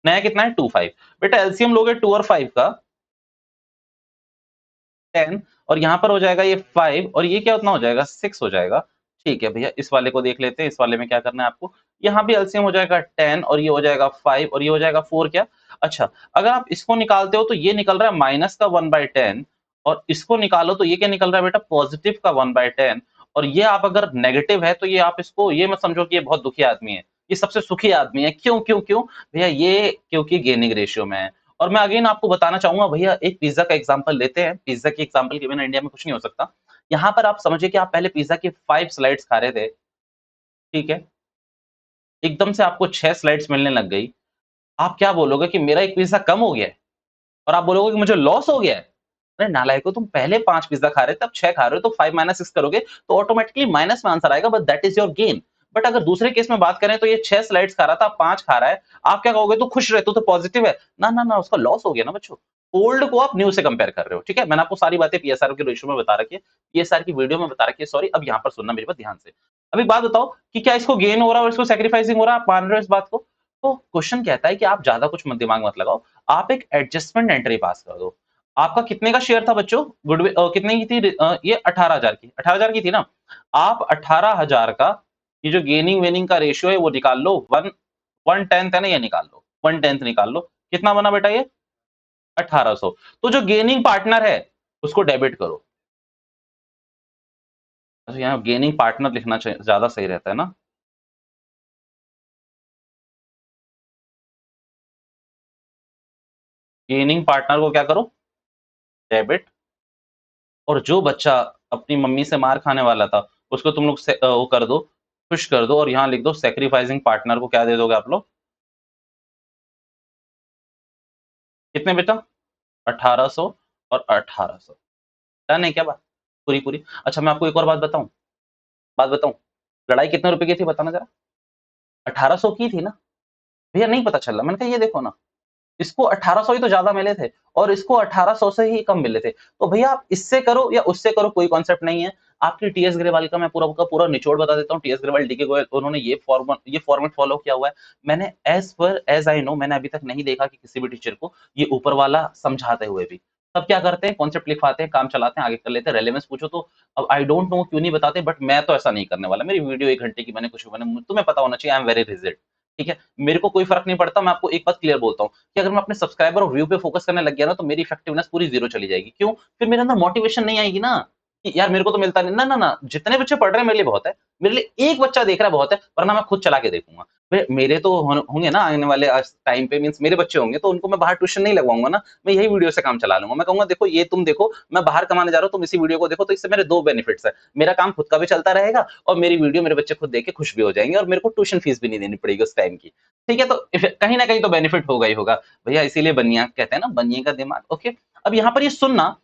नया कितना है, 2:5। बेटा एलसीएम लोगे 2 और 5 का, 10, और यहाँ पर हो जाएगा ये 5, और ये क्या उतना हो जाएगा, 6 हो जाएगा। ठीक है भैया, इस वाले को देख लेते हैं, इस वाले में क्या करना है आपको। यहाँ भी एलसीएम हो जाएगा 10, और ये हो जाएगा 5, और ये हो जाएगा 4 क्या। अच्छा, अगर आप इसको निकालते हो तो ये निकल रहा है माइनस का 1/10, और इसको निकालो तो ये क्या निकल रहा है बेटा, पॉजिटिव का 1/10। और ये आप अगर नेगेटिव है तो ये आप इसको ये मत समझो कि ये बहुत दुखी आदमी है, ये सबसे सुखी आदमी है। क्यों क्यों क्यों भैया, ये क्योंकि गेनिंग रेशियो में है। और मैं अगेन आपको बताना चाहूँगा भैया, एक पिज़्ज़ा का एग्ज़ाम्पल लेते हैं। पिज़्ज़ा की एग्ज़ाम्पल के बिना इंडिया में कुछ नहीं हो सकता। यहाँ पर आप समझिए कि आप पहले पिज़्ज़ा की 5 स्लाइड्स खा रहे थे, ठीक है? एकदम से आपको 6 स्लाइड्स मिलने लग गई। आप क्या बोलोगे कि मेरा एक पिज़्ज़ा कम हो गया है, और आप बोलोगे कि मुझे लॉस हो गया है। अरे नालायकों, तुम पहले 5 पिज़्ज़ा खा रहे थे, अब 6 खा रहे हो, तो 5 माइनस 6 करोगे तो ऑटोमैटिकली माइनस में आंसर आएगा, but that is your gain. But अगर दूसरे केस में बात करें तो ये 6 स्लाइड्स खा रहा था, अब 5 खा रहा है। आप क्या कहोगे, तो खुश रहे, तो पॉजिटिव है। ना, ना, ना, उसका लॉस हो गया ना बच्चों। ओल्ड को आप न्यू से कंपेयर कर रहे हो, ठीक है? मैंने आपको सारी बातें पीएसआर के रेशियो में बता रखी है, पीएसआर की वीडियो में बता रखी है, सॉरी। अब यहाँ पर सुनना मेरी बात ध्यान से। अब एक बात बताओ कि क्या इसको गेन हो रहा है और इसको सैक्रिफाइसिंग हो रहा है, आप मान रहे हो इस बात को? तो क्वेश्चन कहता है कि आप ज्यादा कुछ मत दिमाग मत लगाओ, आप एक एडजस्टमेंट एंट्री पास कर दो। आपका कितने का शेयर था बच्चों, गुडविल कितने की थी, ये 18,000 की, 18,000 की थी ना। आप 18,000 का ये जो गेनिंग वेनिंग का रेशियो है वो निकाल लो, 1/10 है ना, ये निकाल लो, 1/10 निकाल लो। कितना बना बेटा ये, 1800। तो जो गेनिंग पार्टनर है उसको डेबिट करो। अच्छा, यहाँ गेनिंग पार्टनर लिखना चाहिए, ज्यादा सही रहता है ना। गेनिंग पार्टनर को क्या करो, डेबिट। और जो बच्चा अपनी मम्मी से मार खाने वाला था, उसको तुम लोग वो कर दो, खुश कर दो, और यहाँ लिख दो सैक्रिफाइसिंग पार्टनर को क्या दे दोगे आप लोग? कितने बेटा? 1800 और 1800। डन है क्या बात? पूरी पूरी। अच्छा मैं आपको एक और बात बताऊं, लड़ाई कितने रुपए की थी बताना जरा? 1800 की थी ना? भैया नहीं पता चल रहा, मैंने कहा ये देखो ना, इसको 1800 ही तो ज्यादा मिले थे, और इसको 1800 से ही कम मिले थे। तो भैया आप इससे करो या उससे करो, कोई कॉन्सेप्ट नहीं है। आपकी टीएस ग्रेवाल का मैं पूरा का पूरा निचोड़ बता देता हूँ। टीएस ग्रेवाल, डीके गोयल, उन्होंने ये फॉर्मेट फॉलो किया हुआ है। मैंने एज आई नो, मैंने अभी तक नहीं देखा कि किसी भी टीचर को ये ऊपर वाला समझाते हुए भी। तब क्या करते हैं, कॉन्सेप्ट लिखवाते हैं, काम चलाते हैं, आगे कर लेते हैं, रेलेवेंस पूछो तो अब आई डोंट नो क्यों नहीं बताते, बट मैं तो ऐसा नहीं करने वाला। मेरी वीडियो 1 घंटे की, मैंने कुछ मैंने तुम्हें पता होना चाहिए, आई एम वेरी रिजिड। ठीक है, मेरे को कोई फर्क नहीं पड़ता। मैं आपको एक बात क्लियर बोलता हूँ कि अगर मैं अपने सब्सक्राइबर और व्यू पे फोकस करने लग गया ना, तो मेरी इफेक्टिवनेस पूरी जीरो चली जाएगी। क्यों? फिर मेरे अंदर मोटिवेशन नहीं आएगी ना, कि यार मेरे को तो मिलता नहीं। ना ना ना, जितने बच्चे पढ़ रहे हैं मेरे लिए बहुत है, मेरे लिए एक बच्चा देख रहा है बहुत है, वरना मैं खुद चला के देखूंगा। मेरे तो होंगे ना आने वाले टाइम पे, मींस मेरे बच्चे होंगे, तो उनको मैं बाहर ट्यूशन नहीं लगवाऊंगा ना, मैं यही वीडियो से काम चला लूंगा। मैं कहूंगा देखो ये तुम देखो, मैं बाहर कमाने जा रहा हूँ, तुम इसी वीडियो को देखो, तो इससे मेरे दो बेनिफिट्स है। मेरा काम खुद का भी चलता रहेगा, और मेरी वीडियो मेरे बच्चे खुद देख के खुश भी हो जाएंगे, और मेरे को ट्यूशन फीस भी नहीं देनी पड़ेगी उस टाइम की। ठीक है, तो कहीं ना कहीं तो बेनिफिट होगा ही होगा। भैया इसीलिए बनिया कहते हैं ना, बनिए का दिमाग। ओके, अब यहाँ पर ये सुनना,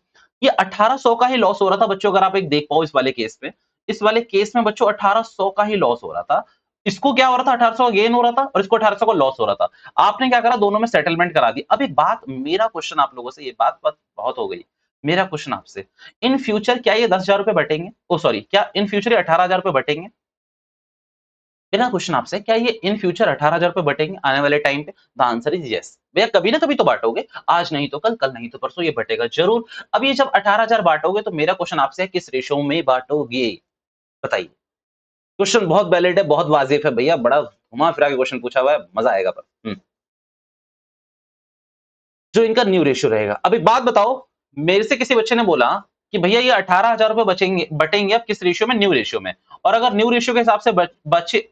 ये 1800 का ही लॉस हो रहा था बच्चों, अगर आप एक देख पाओ इस वाले केस में। इस वाले केस में बच्चों 1800 का ही लॉस हो रहा था। इसको क्या हो रहा था, 1800 का गेन हो रहा था, और इसको 1800 का लॉस हो रहा था। आपने क्या करा, दोनों में सेटलमेंट करा दी। अब एक बात, मेरा क्वेश्चन आप लोगों से, ये बात बहुत हो गई। मेरा क्वेश्चन आपसे, इन फ्यूचर क्या ये 10,000 रुपए बटेंगे? ओ सॉरी, क्या इन फ्यूचर ये 18,000 रुपए बटेंगे? मेरा क्वेश्चन आपसे, क्या ये इन फ्यूचर 18,000 रुपए बटेंगे आने वाले टाइम पे? The answer is yes. भैया कभी ना कभी तो बांटोगे, आज नहीं तो कल, कल नहीं तो परसों, ये बटेगा जरूर। अब ये जब 18,000 बांटोगे, तो मेरा क्वेश्चन आपसे है, किस रेशो में बांटोगे? बताइए। क्वेश्चन बहुत वैलिड है, बहुत वाजिब है भैया, बड़ा घुमा फिरा के क्वेश्चन पूछा हुआ है, मजा आएगा पर। जो इनका न्यू रेशियो रहेगा। अब एक बात बताओ, मेरे से किसी बच्चे ने बोला कि भैया ये 18,000 रुपए बचेंगे, बटेंगे अब किस रेशियो में? न्यू रेशियो में। और अगर न्यू रेशियो के हिसाब से बचे,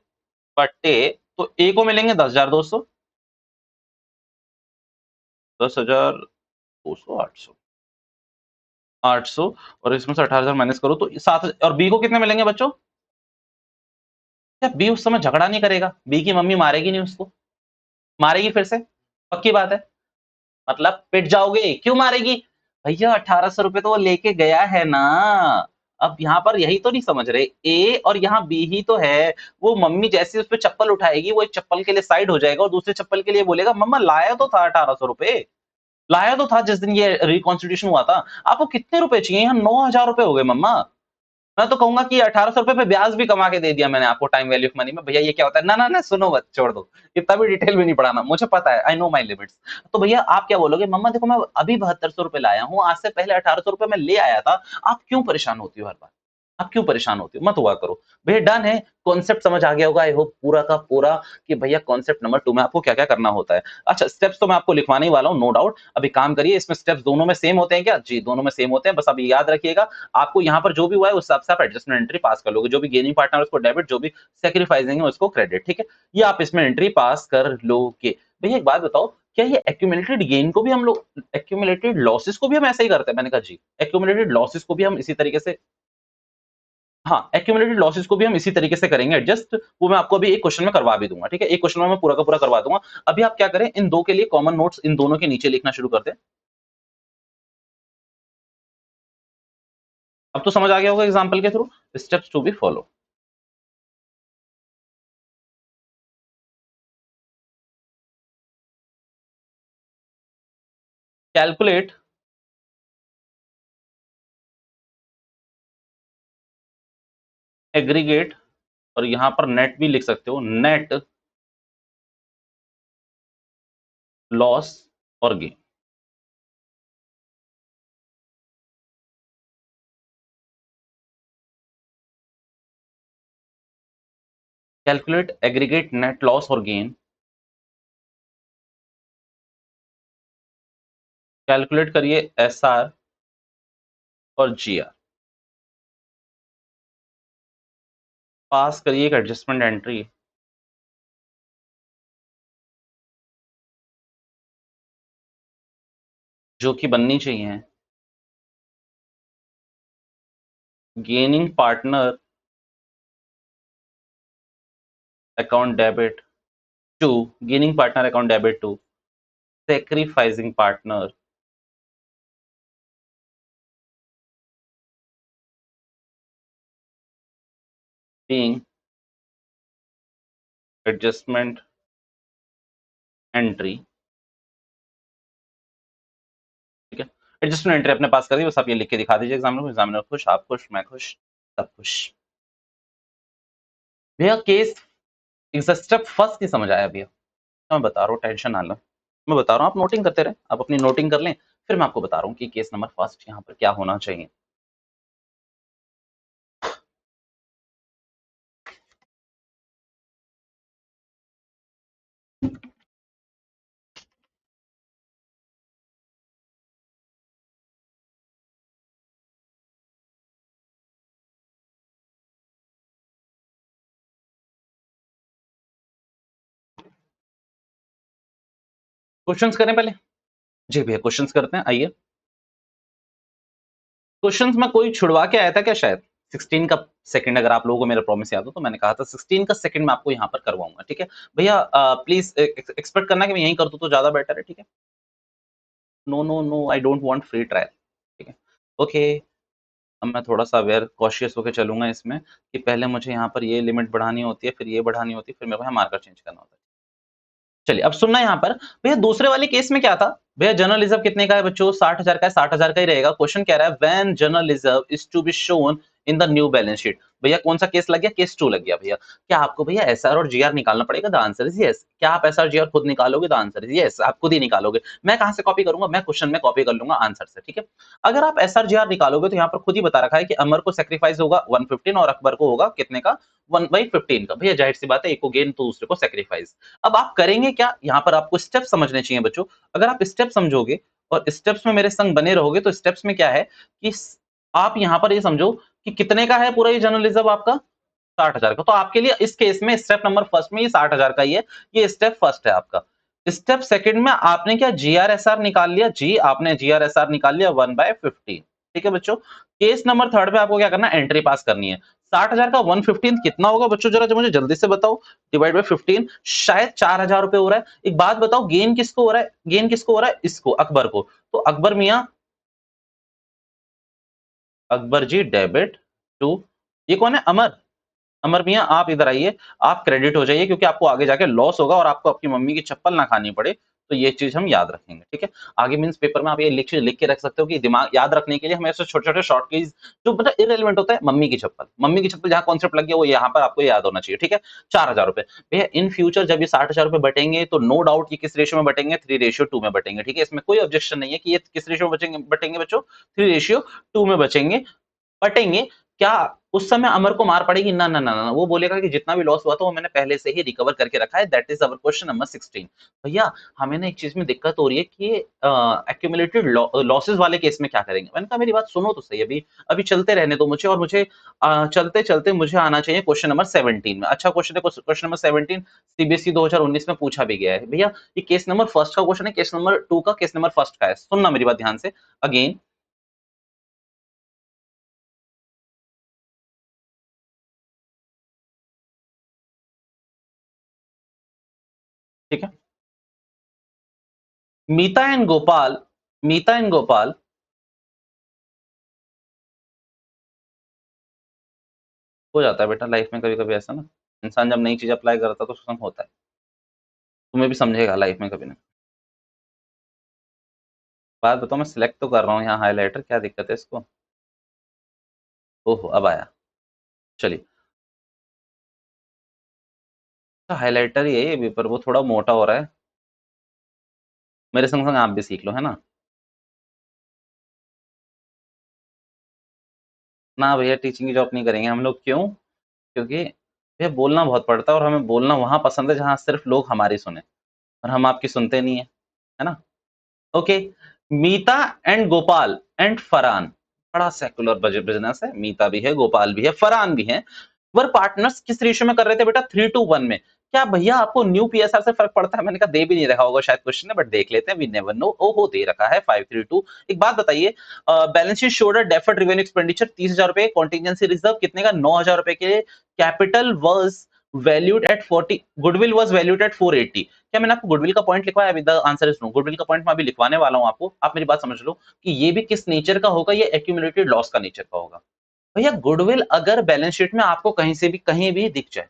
बटे, तो ए को मिलेंगे 10,200, 10,200, 800, 800, और इसमें से 18,000 माइनस करो तो 7,000। और बी को कितने मिलेंगे बच्चों? क्या बी उस समय झगड़ा नहीं करेगा? बी की मम्मी मारेगी नहीं उसको? मारेगी फिर से? पक्की बात है। मतलब पिट जाओगे, क्यों मारेगी? भैया 1800 रुपए तो वो लेके गया है ना। अब यहाँ पर यही तो नहीं समझ रहे, ए और यहाँ बी ही तो है। वो मम्मी जैसे उस पे चप्पल उठाएगी, वो एक चप्पल के लिए साइड हो जाएगा, और दूसरे चप्पल के लिए बोलेगा मम्मा लाया तो था 1800 रुपए, लाया तो था जिस दिन ये रिकॉन्स्टिट्यूशन हुआ था। आपको कितने रुपए चाहिए? यहाँ 9,000 रुपए हो गए मम्मा। मैं तो कहूंगा कि 1800 रुपए पे ब्याज भी कमा के दे दिया मैंने आपको, टाइम वैल्यू ऑफ मनी में। भैया ये क्या होता है? ना ना ना, सुनो मत, छोड़ दो, इतना भी डिटेल में नहीं पढ़ाना, मुझे पता है, आई नो माई लिमिट्स। तो भैया आप क्या बोलोगे, मम्मा देखो मैं अभी 7200 रुपए लाया हूँ, आज से पहले 1800 रुपए मैं ले आया था। आप क्यों परेशान होती हो हर बार? आप क्यों परेशान होती हो? मत हुआ करो। भैया डन है, कॉन्सेप्ट समझ आ गया होगा आई होप पूरा का पूरा, कि भैया कॉन्सेप्ट नंबर 2 में आपको क्या क्या करना होता है। अच्छा स्टेप्स तो मैं आपको लिखवाने ही वाला हूँ, नो डाउट। अभी काम करिए, इसमें स्टेप्स दोनों में सेम होते हैं क्या? जी दोनों में सेम होते हैं, बस आप याद रखिएगा। आपको यहाँ पर जो भी हुआ है उस हिसाब से आप एडजस्टमेंट एंट्री पास कर लोगे। जो भी गेनिंग पार्टनर है उसको डेबिट, जो भी सैक्रिफाइसिंग है उसको क्रेडिट। ठीक है, ये आप इसमें एंट्री पास कर लोगे। भैया एक बात बताओ, क्या ये एक्यूमुलेटेड गेन को भी हम लोग, एक्यूमुलेटेड लॉसेस को भी हम ऐसे ही करते हैं? मैंने कहा जी, एक्यूमुलेटेड लॉसेस को भी हम इसी तरीके से, हाँ, एक्यूमुलेटेड लॉसेस को भी हम इसी तरीके से करेंगे एडजस्ट। वो मैं आपको अभी एक क्वेश्चन में करवा भी दूंगा। ठीक है, एक क्वेश्चन में मैं पूरा का पूरा करवा दूंगा। अभी आप क्या करें, इन दो के लिए कॉमन नोट्स इन दोनों के नीचे लिखना शुरू कर दें। अब तो समझ आ गया होगा एग्जांपल के थ्रू, steps to be follow. Calculate aggregate, और यहां पर नेट भी लिख सकते हो, नेट लॉस और gain. Calculate aggregate net loss और गेन। कैलकुलेट करिए एस आर और जी आर। पास करिए एक एडजस्टमेंट एंट्री। जो कि बननी चाहिए। Gaining partner account debit to, gaining partner account debit to sacrificing partner being adjustment entry। ठीक है, एडजस्टमेंट एंट्री अपने पास कर दी, बस आप ये लिख के दिखा दीजिए एग्जामिनर को, एग्जामिनर खुश, आप खुश, मैं खुश, सब खुश। भैया केस स्टेप फर्स्ट ही समझ आया भैया, मैं बता रहा हूँ, टेंशन ना लो, मैं बता रहा हूँ, आप नोटिंग करते रहे, आप अपनी नोटिंग कर लें, फिर मैं आपको बता रहा हूँ कि केस नंबर फर्स्ट यहाँ पर क्या होना चाहिए। क्वेश्चंस करें पहले? जी भैया क्वेश्चंस करते हैं, आइए। क्वेश्चंस में कोई छुड़वा के आया था क्या शायद? 16 का सेकंड, अगर आप लोगों को मेरा प्रॉमिस याद हो तो मैंने कहा था 16 का सेकंड मैं आपको यहाँ पर करवाऊंगा, ठीक है भैया? प्लीज एक्सपेक्ट करना कि मैं यहीं कर दूं तो ज्यादा बेटर है, ठीक है? No no no, I don't want free trial, ठीक है? ओके, अब मैं थोड़ा सा अवेयर कॉशियस होकर चलूंगा इसमें कि पहले मुझे यहाँ पर ये लिमिट बढ़ानी होती है, फिर ये बढ़ानी होती है, फिर मेरे को यहाँ मार्कर चेंज करना होता है। चलिए अब सुनना यहाँ पर भैया, दूसरे वाले केस में क्या था भैया? जनरल रिजर्व कितने का है बच्चों? 60,000 का है, 60,000 का ही रहेगा। क्वेश्चन कह रहा है when general reserve is to be shown in the new balance sheet. भैया कौन सा केस लग गया? केस 2 लग गया भैया। क्या आपको भैया एसआर और जीआर निकालना पड़ेगा? The answer is yes. क्या आप एसआर जीआर खुद निकालोगे? द आंसर इज यस, आप खुद ही निकालोगे। मैं कहां से कॉपी करूंगा? मैं क्वेश्चन में कॉपी कर लूंगा आंसर से, ठीक है? अगर आप एसआर जीआर निकालोगे तो यहाँ पर खुद ही बता रखा है कि अमर को सेक्रीफाइस होगा 115 और अकबर को होगा कितने का? 1/15 का। भैया जाहिर सी बात है, एक को गेन तो दूसरे को सेक्रीफाइस। अब आप करेंगे क्या? यहाँ पर आपको स्टेप समझने चाहिए बच्चों। अगर आप स्टेप समझोगे और स्टेप्स में मेरे संग बने रहोगे तो स्टेप्स में क्या है कि आप यहाँ पर ये समझो कि कितने का है पूरा ये जर्नलिज्म आपका? 60,000 का। तो आपके लिए इस केस में स्टेप नंबर फर्स्ट में ये 60,000 का ही है, ये स्टेप फर्स्ट है आपका। स्टेप सेकंड में आपने क्या जीआरएसआर निकाल लिया? जी, आपने जीआरएसआर निकाल लिया 1/15, ठीक है बच्चों? केस नंबर थर्ड पे आपको क्या करना है? एंट्री पास करनी है। 60,000 का 1/15 कितना होगा बच्चों? जरा जो मुझे जल्दी से बताओ, डिवाइड बाय 15, शायद 4,000 रुपए हो रहा है। एक बात बताओ, गेन किसको हो रहा है? गेन किसको हो रहा है? इसको, अकबर को। तो अकबर मियां, अकबर जी डेबिट टू, ये कौन है? अमर। अमर मियां आप इधर आइए, आप क्रेडिट हो जाइए, क्योंकि आपको आगे जाके लॉस होगा और आपको अपनी मम्मी की चप्पल ना खानी पड़े, तो ये चीज हम याद रखेंगे, ठीक है? आगे मींस पेपर में आप ये लिख के रख सकते हो कि दिमाग याद रखने के लिए हमें ऐसे छोटे छोटे शॉर्ट कीज जो मतलब इरेलीवेंट होता है। मम्मी की चप्पल, मम्मी की चप्पल, जहां कॉन्सेप्ट लग गया वो यहाँ पर आपको याद होना चाहिए, ठीक है? 4,000 रुपए भैया। इन फ्यूचर जब ये 60,000 रुपए बटेंगे तो नो डाउट ये किस रेशियो में बटेंगे? 3:2 में बटेंगे, ठीक है? इसमें कोई ऑब्जेक्शन नहीं है कि ये किस रेशियो में बटेंगे बच्चों? 3:2 में बचेंगे, बटेंगे। क्या उस समय अमर को मार पड़ेगी? ना ना ना ना, वो बोलेगा कि जितना भी लॉस हुआ था वो मैंने पहले से ही रिकवर करके रखा है। That is our question number 16। भैया हमें ना एक चीज में दिक्कत हो रही है कि एक्यूमुलेटेड लॉसेस वाले केस में क्या करेंगे? मैंने कहा मेरी बात सुनो तो सही, अभी अभी चलते रहने दो मुझे, और मुझे चलते चलते मुझे आना चाहिए क्वेश्चन नंबर 17 में। अच्छा क्वेश्चन है, क्वेश्चन नंबर 17 सीबीएसई 2019 में पूछा भी गया है भैया। ये केस नंबर फर्स्ट का क्वेश्चन है, केस नंबर 2 का केस नंबर फर्स्ट का है। सुनना मेरी बात ध्यान से अगेन, ठीक है? मीता एंड गोपाल, मीता एंड गोपाल, हो जाता है बेटा लाइफ में कभी कभी ऐसा ना, इंसान जब नई चीज अप्लाई करता है तो उसमें होता है। तुम्हें भी समझेगा लाइफ में कभी ना। बात बताओ, मैं सिलेक्ट तो कर रहा हूँ यहाँ हाईलाइटर, क्या दिक्कत है इसको? ओहो अब आया, चलिए। तो हाईलाइटर ही है ये भी, पर वो थोड़ा मोटा हो रहा है। मेरे संग संग आप भी सीख लो, है ना? ना भैया, टीचिंग की जॉब नहीं करेंगे हम लोग। क्यों? क्योंकि भैया बोलना बहुत पड़ता है और हमें बोलना वहां पसंद है जहां सिर्फ लोग हमारी सुने, और हम आपकी सुनते नहीं है ना? Okay, Meeta and Gopal and Farhan, बड़ा सेकुलर बिजनेस है। मीता भी है, गोपाल भी है, फरहान भी है। वर पार्टनर्स किस रेशियो में कर रहे थे बेटा? 3:1 में। क्या भैया आपको न्यू पीएसआर से फर्क पड़ता है? मैंने कहा दे भी नहीं रखा होगा शायद क्वेश्चन है, बट देख लेते हैं, वी नेवर नो। ओहो दे रखा है 532। एक बात बताइए, balance sheet showed deferred revenue expenditure 30,000 रुपए, कॉन्टिजेंसी रिजर्व कितने का? 9,000 रुपए के। Capital was valued at 40, goodwill was valued at 480। क्या मैंने आपको गुडविल का पॉइंट लिखवाया? अभी the answer is no. Goodwill का पॉइंट मैं अभी लिखवाने वाला हूं आपको, आप मेरी बात समझ लो कि ये भी किस नेचर का होगा, ये एक्यूमुलेटेड लॉस का नेचर का होगा। भैया गुडविल अगर बैलेंस शीट में आपको कहीं भी दिख जाए,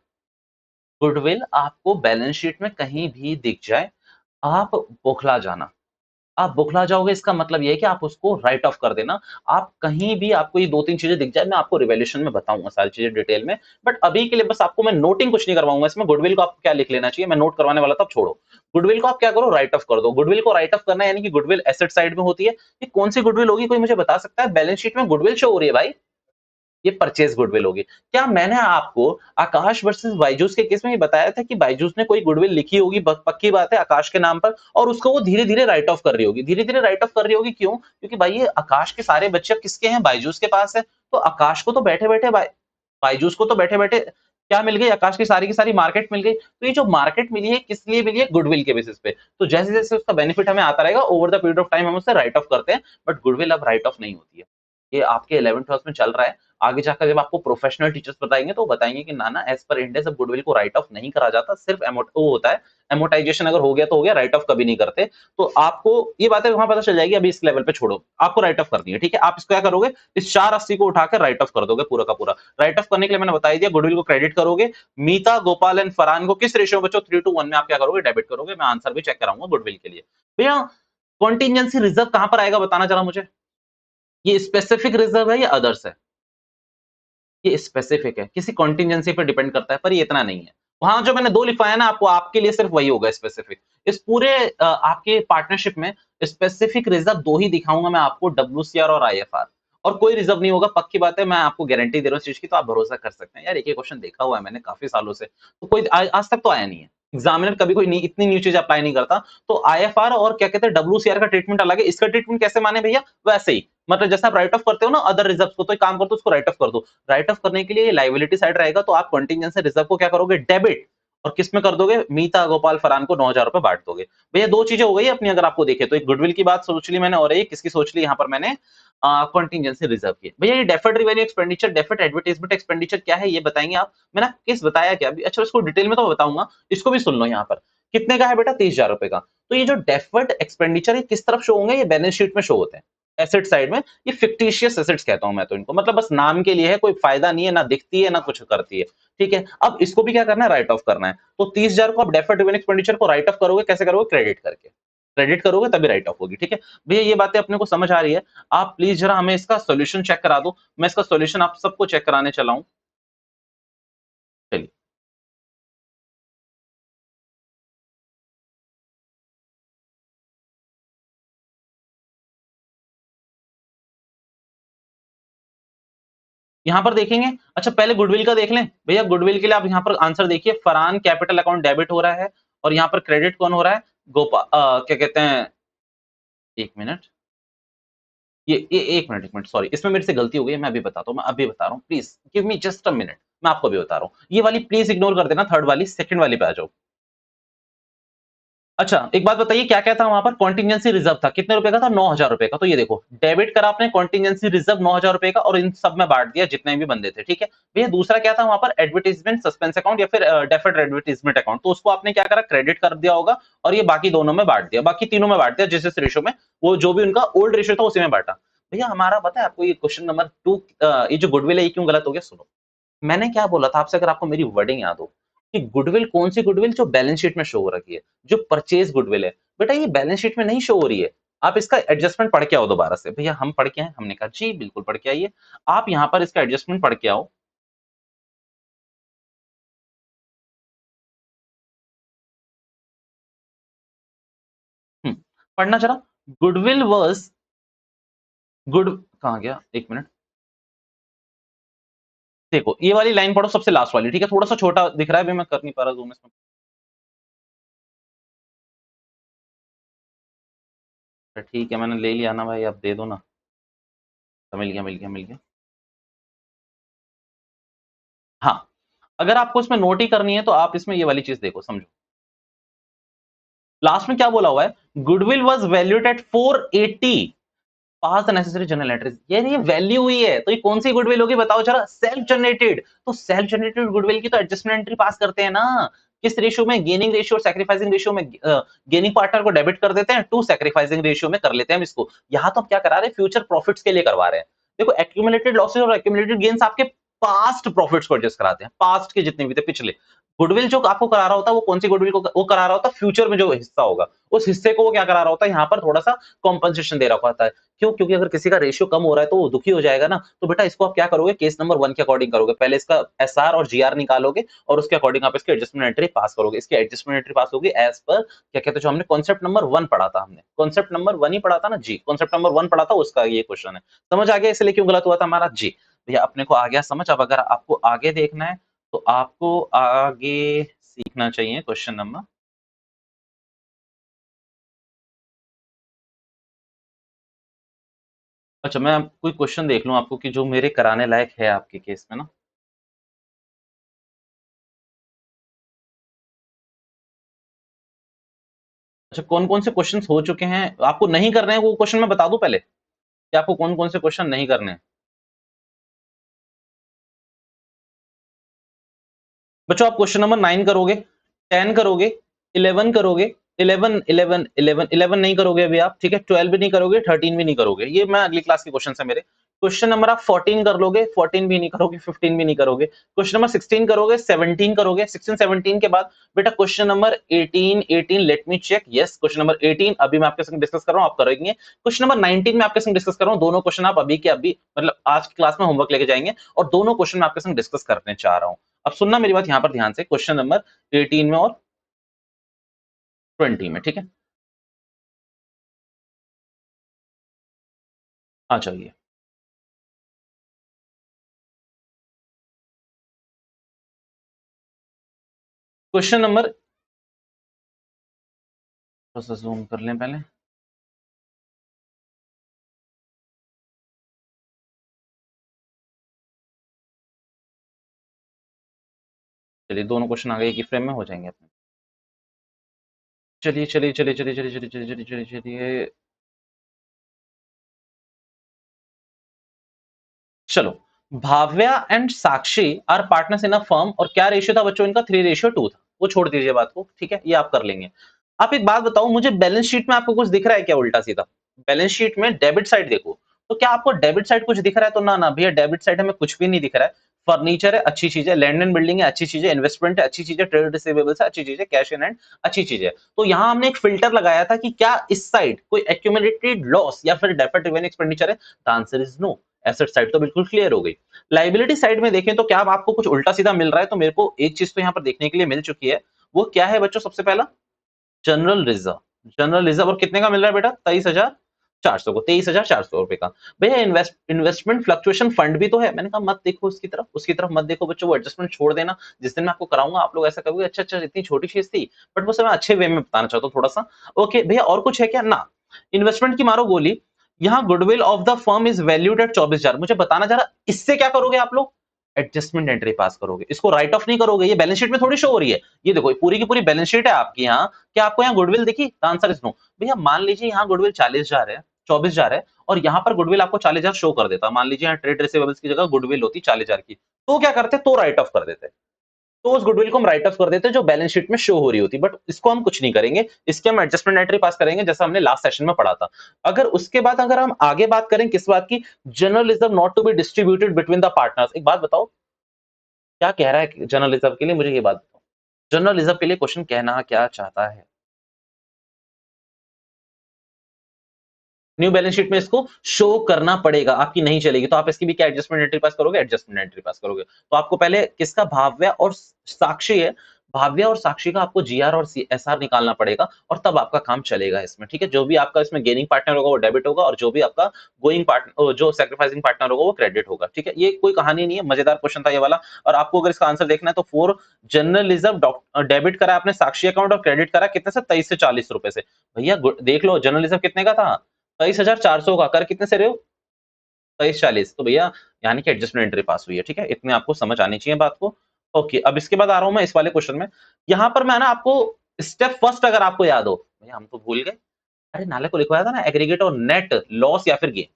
गुडविल आपको बैलेंस शीट में कहीं भी दिख जाए, आप बौखला जाना। आप बौखला जाओगे, इसका मतलब ये है कि आप उसको राइट ऑफ कर देना। आप कहीं भी आपको ये 2-3 चीजें दिख जाए, मैं आपको रिवैल्यूएशन में बताऊंगा सारी चीजें डिटेल में। बट अभी के लिए बस आपको मैं नोटिंग कुछ नहीं करवाऊंगा इसमें। गुडविल को आपको क्या लिख लेना चाहिए, मैं नोट करवाने वाला था, अब छोड़ो। गुडविल को आप क्या करो, राइट ऑफ कर दो। गुडविल को राइट ऑफ करना यानी कि गुडविल एसेट साइड में होती है। ये कौन सी गुडविल होगी, कोई मुझे बता सकता है? बैलेंस शीट में गुडविल शो हो रही है भाई, ये परचेज गुडविल होगी। क्या मैंने आपको आकाश वर्सेस बायजूस के केस में ये बताया था कि बायजूस ने कोई गुडविल लिखी होगी, पक्की बात है, आकाश के नाम पर, और उसको वो धीरे धीरे राइट ऑफ कर रही होगी। धीरे धीरे राइट ऑफ कर रही होगी क्यों? क्योंकि भाई ये आकाश के सारे बच्चे अब किसके हैं, बायजूस के पास है। तो आकाश को तो बैठे बैठे बायजूस को तो बैठे बैठे क्या मिल गई, आकाश की सारी मार्केट मिल गई। तो ये जो मार्केट मिली है किस लिए मिली है, गुडविल के बेसिस पे। तो जैसे जैसे उसका बेनिफिट हमें आता रहेगा over the period of time, हम उससे राइट ऑफ करते हैं। बट गुडविल अब राइट ऑफ नहीं होती है। ये आपके 11th में चल रहा है। आगे जाकर जब आपको प्रोफेशनल टीचर्स बताएंगे तो वो बताएंगे कि ना ना, as per Ind AS goodwill को राइट ऑफ नहीं करा जाता, सिर्फ वो होता है एमोटाइजेशन, अगर हो गया तो हो गया, राइट ऑफ कभी नहीं करते। तो आपको ये बातें वहां पता चल जाएगी, अभी इस लेवल पे छोड़ो, आपको राइट ऑफ करनी है, ठीक है। आप इसको क्या करोगे, इस 480 को उठाकर राइट ऑफ कर दोगे पूरा का पूरा। राइट ऑफ करने के लिए मैंने बता दिया, गुडविल को क्रेडिट करोगे। मीता, गोपाल एंड फरहान को किस रेशियो में बच्चों, 3:1 में आप क्या करोगे, डेबिट करोगे। मैं आंसर भी चेक कराऊंगा गुडविल के लिए। भैया कॉन्टिजेंसी रिजर्व कहां पर आएगा, बताना जरा मुझे। ये स्पेसिफिक रिजर्व है या अदर्स है? ये स्पेसिफिक है, किसी कॉन्टिजेंसी पे डिपेंड करता है, पर ये इतना नहीं है। वहां जो मैंने 2 लिखवाया ना आपको, आपके लिए सिर्फ वही होगा स्पेसिफिक। इस पूरे आपके पार्टनरशिप में स्पेसिफिक रिजर्व 2 ही दिखाऊंगा मैं आपको, डब्ल्यूसीआर और आईएफआर, और कोई रिजर्व नहीं होगा। पक्की बात है, मैं आपको गारंटी दे रहा हूँ इस चीज की, तो आप भरोसा कर सकते हैं। यार एक ही क्वेश्चन देखा हुआ है मैंने काफी सालों से, तो कोई आज तक तो आया नहीं है। एग्जामिनर कभी कोई इतनी न्यू चीज अप्लाई नहीं करता। तो आईएफआर और क्या कहते हैं डब्ल्यूसीआर का ट्रीटमेंट अलग है, इसका ट्रीटमेंट कैसे माने भैया, वैसे ही, मतलब जैसे आप राइट ऑफ करते हो ना अदर रिजर्व को, तो एक काम कर दो उसको राइट ऑफ कर दो। राइट ऑफ करने के लिए लाइबिलिटी साइड रहेगा, तो आप कंटिजेंसी रिजर्व को क्या करोगे, डेबिट, और किस में कर दोगे, मीता गोपाल फरहान को 9,000 रुपए बांट दोगे। भैया 2 चीजें हो गई अपनी, अगर आपको देखे तो एक गुडविल की बात सोच ली मैंने, और एक किसकी सोच ली यहाँ पर मैंने, कंटिजेंसी रिजर्व की। भैया ये deferred revenue expenditure, deferred advertisement expenditure क्या है, ये बताएंगे आप? मैंने केस बताया क्या अभी? अच्छा इसको डिटेल में तो बताऊंगा, इसको भी सुन लो। यहाँ पर कितने का है बेटा, 30,000 रुपए का। तो ये जो डेफर्ड एक्सपेंडिचर है किस तरफ शो होंगे, ये बैलेंस शीट में शो होते हैं, एसेट साइड में। ये फिक्टिशियस एसेट्स कहता हूं मैं तो इनको, मतलब बस नाम के लिए है, कोई फायदा नहीं है, ना दिखती है ना कुछ करती है। ठीक है, अब इसको भी क्या करना है, राइट ऑफ करना है। तो 30,000 को आप डेफर्ड रेवेन्यू एक्सपेंडिचर को राइट ऑफ करोगे, कैसे करोगे, क्रेडिट करके। क्रेडिट करोगे तभी राइट ऑफ होगी, ठीक है। भैया ये बातें अपने को समझ आ रही है। आप प्लीज जरा हमें इसका सोल्यूशन चेक करा दो। मैं इसका सोल्यूशन आप सबको चेक कराने चला हूं। चलिए, यहाँ पर देखेंगे। अच्छा पहले गुडविल का देख लें भैया। गुडविल के लिए आप यहाँ पर आंसर देखिए, फरहान कैपिटल अकाउंट डेबिट हो रहा है, और यहाँ पर क्रेडिट कौन हो रहा है, गोपाल, क्या कहते हैं, एक मिनट, ये एक मिनट सॉरी, इसमें मेरे से गलती हो गई है, मैं अभी बताता हूँ, मैं अभी बता रहा हूँ, please give me just a minute. मैं आपको अभी बता रहा हूँ, ये वाली प्लीज इग्नोर कर देना, थर्ड वाली, सेकंड वाली पे आ जाओ। अच्छा एक बात बताइए, क्या क्या था वहां पर, कॉन्टिजेंसी रिजर्व था, कितने रुपए का था, 9,000 रुपए का। तो ये देखो, डेबिट करा आपने कॉन्टिजेंसी रिजर्व 9,000 रुपए का, और इन सब में बांट दिया जितने भी बंदे थे, ठीक है। भैया दूसरा क्या था वहां पर, एडवर्टीजमेंट सस्पेंस अकाउंट या फिर डेफर्ड एडवर्टीजमेंट अकाउंट, तो उसको आपने क्या करा, क्रेडिट कर दिया होगा, और ये बाकी दोनों में बांट दिया, बाकी तीनों में बांट दिया, जिस जिस रेशियो में, वो जो भी उनका ओल्ड रेशियो था उसी में बांटा। भैया हमारा पता है आपको, ये क्वेश्चन नंबर 2, ये जो गुडविल है ये क्यों गलत हो गया, सुनो। मैंने क्या बोला था आपसे, अगर आपको मेरी वर्डिंग याद हो, कि गुडविल कौन सी गुडविल, जो बैलेंस शीट में शो हो रखी है, जो परचेज गुडविल है। बेटा ये बैलेंस शीट में नहीं शो हो रही है। आप इसका एडजस्टमेंट पढ़ के आओ दोबारा से। भैया हम पढ़ के आए, हमने कहा जी बिल्कुल पढ़ के आइए। आप यहाँ पर इसका एडजस्टमेंट पढ़ के आओ। पढ़ना जरा। गुडविल वर्स गुड, कहाँ गया, एक मिनट। देखो ये वाली लाइन पढ़ो, सबसे लास्ट वाली, ठीक है, थोड़ा सा छोटा दिख रहा है, अभी मैं कर नहीं पा रहा जूम इसमें। ठीक है मैंने ले लिया ना भाई, आप दे दो ना। मिल गया मिल गया मिल गया। हाँ, अगर आपको इसमें नोट ही करनी है तो आप इसमें ये वाली चीज देखो, समझो। लास्ट में क्या बोला हुआ है, goodwill was valued at 480, pass the necessary general entries. यार ये वैल्यू हुई है तो ये कौन सी गुडविल होगी बताओ जरा, सेल्फ जनरेटेड। तो सेल्फ जनरेटेड गुडविल की तो एडजस्टमेंट एंट्री पास करते हैं ना, किस रेशियो में, गेनिंग रेशियो और सैक्रिफाइसिंग रेशियो में। गेनिंग पार्टनर को डेबिट कर देते हैं, टू सैक्रिफाइसिंग रेशियो में कर लेते हैं हम इसको। यहां तो हम क्या करा रहे हैं, फ्यूचर प्रॉफिट्स के लिए करवा रहे हैं। देखो एक्यूमुलेटेड लॉसेस और एक्यूमुलेटेड गेन्स आपके पास्ट प्रॉफिट्स को एडजस्ट कराते हैं, पास्ट के जितने भी थे पिछले। गुडविल जो आपको करा रहा होता है वो कौन सी गुडविल को वो करा रहा होता है, फ्यूचर में जो हिस्सा होगा उस हिस्से को वो क्या करा रहा होता है, यहाँ पर थोड़ा सा कॉम्पनसेशन दे रहा होता है। क्यों? क्योंकि अगर किसी का रेशियो कम हो रहा है तो वो दुखी हो जाएगा ना। तो बेटा इसको आप क्या करोगे, केस नंबर 1 के अकॉर्डिंग करोगे। पहले इसका एसआर और जीआर निकालोगे और उसके अकॉर्डिंग आप इसकी एडजस्टमेंट एंट्री पास करोगे। इसकी एडजस्टमेंट एंट्री पास होगी एज पर क्या कहते हैं, जो हमने कॉन्सेप्ट नंबर 1 पढ़ा था, हमने कॉन्सेप्ट नंबर 1 ही पढ़ा था ना जी, कॉन्सेप्ट नंबर 1 पढ़ा था, उसका ये क्वेश्चन है। समझ आ गया इसलिए क्यों गलत हुआ था हमारा जी। भैया अपने को आ गया समझ। अब अगर आपको आगे देखना है तो आपको आगे सीखना चाहिए क्वेश्चन नंबर। अच्छा मैं कोई क्वेश्चन देख लूं आपको कि जो मेरे कराने लायक है आपके केस में ना। अच्छा कौन-कौन से क्वेश्चंस हो चुके हैं? आपको नहीं करने हैं वो क्वेश्चन मैं बता दूं पहले? कि आपको कौन-कौन से क्वेश्चन नहीं करने हैं? बच्चों आप क्वेश्चन नंबर 9 करोगे, 10 करोगे, 11 करोगे, 11, 11, 11, 11 नहीं करोगे अभी आप, ठीक है? 12 भी नहीं करोगे, 13 भी नहीं करोगे। ये मैं अगली क्लास के क्वेश्चंस है मेरे। क्वेश्चन नंबर आप 14 कर लोगे, 14 भी नहीं करोगे, 15 भी नहीं करोगे। क्वेश्चन नंबर 16 करोगे, 17 करोगे, 16, 17 के बाद बेटा question number 18, 18 let me check. Yes question number 18 अभी मैं आपके संग डिस्कस कर रहा हूँ, आप करेंगे। क्वेश्चन नंबर 19 में आपके संग डिस्कस कर रहा हूँ, दोनों क्वेश्चन आप अभी के अभी मतलब आज की क्लास में होमवर्क लेके जाएंगे और दोनों क्वेश्चन मैं आपके संग डिस्कस करने चाह रहा हूँ। अब सुनना मेरी बात यहाँ पर ध्यान से, क्वेश्चन नंबर 18 में और 20 में, ठीक है? आ जाइए। क्वेश्चन नंबर थोड़ा सा जूम कर लें पहले। चलिए दोनों क्वेश्चन आ गए एक ही फ्रेम में हो जाएंगे अपने। चलिए चलिए चलिए चलिए चलिए चलिए चलिए चलिए चलिए चलिए चलो। Bhavya and Sakshi are partners in a firm, और क्या रेशियो था बच्चों इनका, 3:2 था। वो छोड़ दीजिए बात को, ठीक है, ये आप कर लेंगे। आप एक बात बताओ मुझे, बैलेंस शीट में आपको कुछ दिख रहा है क्या उल्टा सीधा? बैलेंस शीट में डेबिट साइड देखो, तो क्या आपको डेबिट साइड कुछ दिख रहा है? तो ना ना भैया, डेबिट साइड हमें कुछ भी नहीं दिख रहा है। फर्नीचर है अच्छी चीज है, लैंड एंड बिल्डिंग है अच्छी चीज है, इन्वेस्टमेंट है अच्छी चीज है, ट्रेड रिसीवेबल्स है अच्छी चीज है, कैश इन हैंड अच्छी चीज है। तो यहाँ हमने एक फिल्टर लगाया था कि क्या इस साइड कोई एक्यूमुलेटेड लॉस या फिर डेफर्ड रेवेन्यू एक्सपेंडिचर है। The answer is no. Asset side तो बिल्कुल क्लियर हो गई। लाइबिलिटी साइड में देखें तो क्या अब आपको कुछ उल्टा सीधा मिल रहा है? तो मेरे को एक चीज तो यहाँ पर देखने के लिए मिल चुकी है। वो क्या है बच्चों? सबसे पहला जनरल रिजर्व। जनरल रिजर्व और कितने का मिल रहा है बेटा? 23,400 को, 23,400 रुपए का। भैया इन्वेस्टमेंट फ्लक्चुएशन फंड भी तो है। मैंने कहा मत देखो उसकी तरफ, उसकी तरफ मत देखो बच्चों, वो एडजस्टमेंट छोड़ देना। जिस दिन मैं आपको कराऊंगा आप लोग ऐसा कहोगे अच्छा अच्छा इतनी छोटी चीज थी, बट वो सब मैं अच्छे वे में बताना चाहता हूँ थोड़ा सा। ओके भैया और कुछ है क्या ना? इन्वेस्टमेंट की मारो गोली। यहाँ goodwill of the firm is valued at 24,000। मुझे बताना जरा इससे क्या करोगे आप लोग? एडजस्टमेंट एंट्री पास करोगे, इसको राइट ऑफ नहीं करोगे। ये बैलेंस शीट में थोड़ी शो हो रही है, ये देखो ये पूरी की पूरी बैलेंस शीट है आपकी यहाँ। क्या आपको यहाँ गुडविल दिखी? The answer is no. भैया मान लीजिए यहाँ गुडविल 40,000 है, 24,000 है, और यहाँ पर गुडविल आपको 40,000 शो कर देता। मान लीजिए यहाँ ट्रेड रिसीवेबल्स की जगह गुडविल होती 40,000 की, तो क्या करते? तो राइट ऑफ कर देते। तो उस गुडविल को हम राइट ऑफ कर देते जो बैलेंस शीट में शो हो रही होती। बट इसको हम कुछ नहीं करेंगे, इसके हम एडजस्टमेंट एंट्री पास करेंगे जैसा हमने लास्ट सेशन में पढ़ा था। अगर उसके बाद अगर हम आगे बात करें किस बात की, general reserve not to be distributed between the partners. एक बात बताओ क्या कह रहा है जनरल रिजर्व के लिए, मुझे ये बात बताओ। जनरल रिजर्व के लिए क्वेश्चन कहना क्या चाहता है? न्यू बैलेंस शीट में इसको शो करना पड़ेगा, आपकी नहीं चलेगी। तो आप इसकी भी क्या एडजस्टमेंट एंट्री पास करोगे? एडजस्टमेंट एंट्री पास करोगे। तो आपको पहले किसका, भाव्या और साक्षी है, भाव्या और साक्षी का आपको जीआर और एसआर निकालना पड़ेगा और तब आपका काम चलेगा इसमें, ठीक है? जो भी आपका इसमें गेनिंग पार्टनर होगा वो डेबिट होगा और जो भी आपका गोइंग पार्टनर, जो सैक्रिफाइसिंग पार्टनर होगा वो क्रेडिट होगा, ठीक है? ये कोई कहानी नहीं है, मजेदार क्वेश्चन था ये वाला। और आपको अगर इसका आंसर देखना है तो फोर जनरल रिजर्व डेबिट करा आपने साक्षी अकाउंट और क्रेडिट करा कितने से? 23 से 40 रुपए से। भैया देख लो जनरल रिजर्व कितने का था? 23,400 का, कर कितने से रहे हो? 23,40। तो भैया यानी कि एडजस्टमेंट एंट्री पास हुई है, ठीक है? इतने आपको समझ आनी चाहिए बात को। ओके, अब इसके बाद आ रहा हूँ मैं इस वाले क्वेश्चन में। यहाँ पर मैं ना आपको स्टेप फर्स्ट अगर आपको याद हो, भैया हम तो भूल गए। अरे नाले को लिखवाया था ना एग्रीगेट और नेट लॉस या फिर गेन।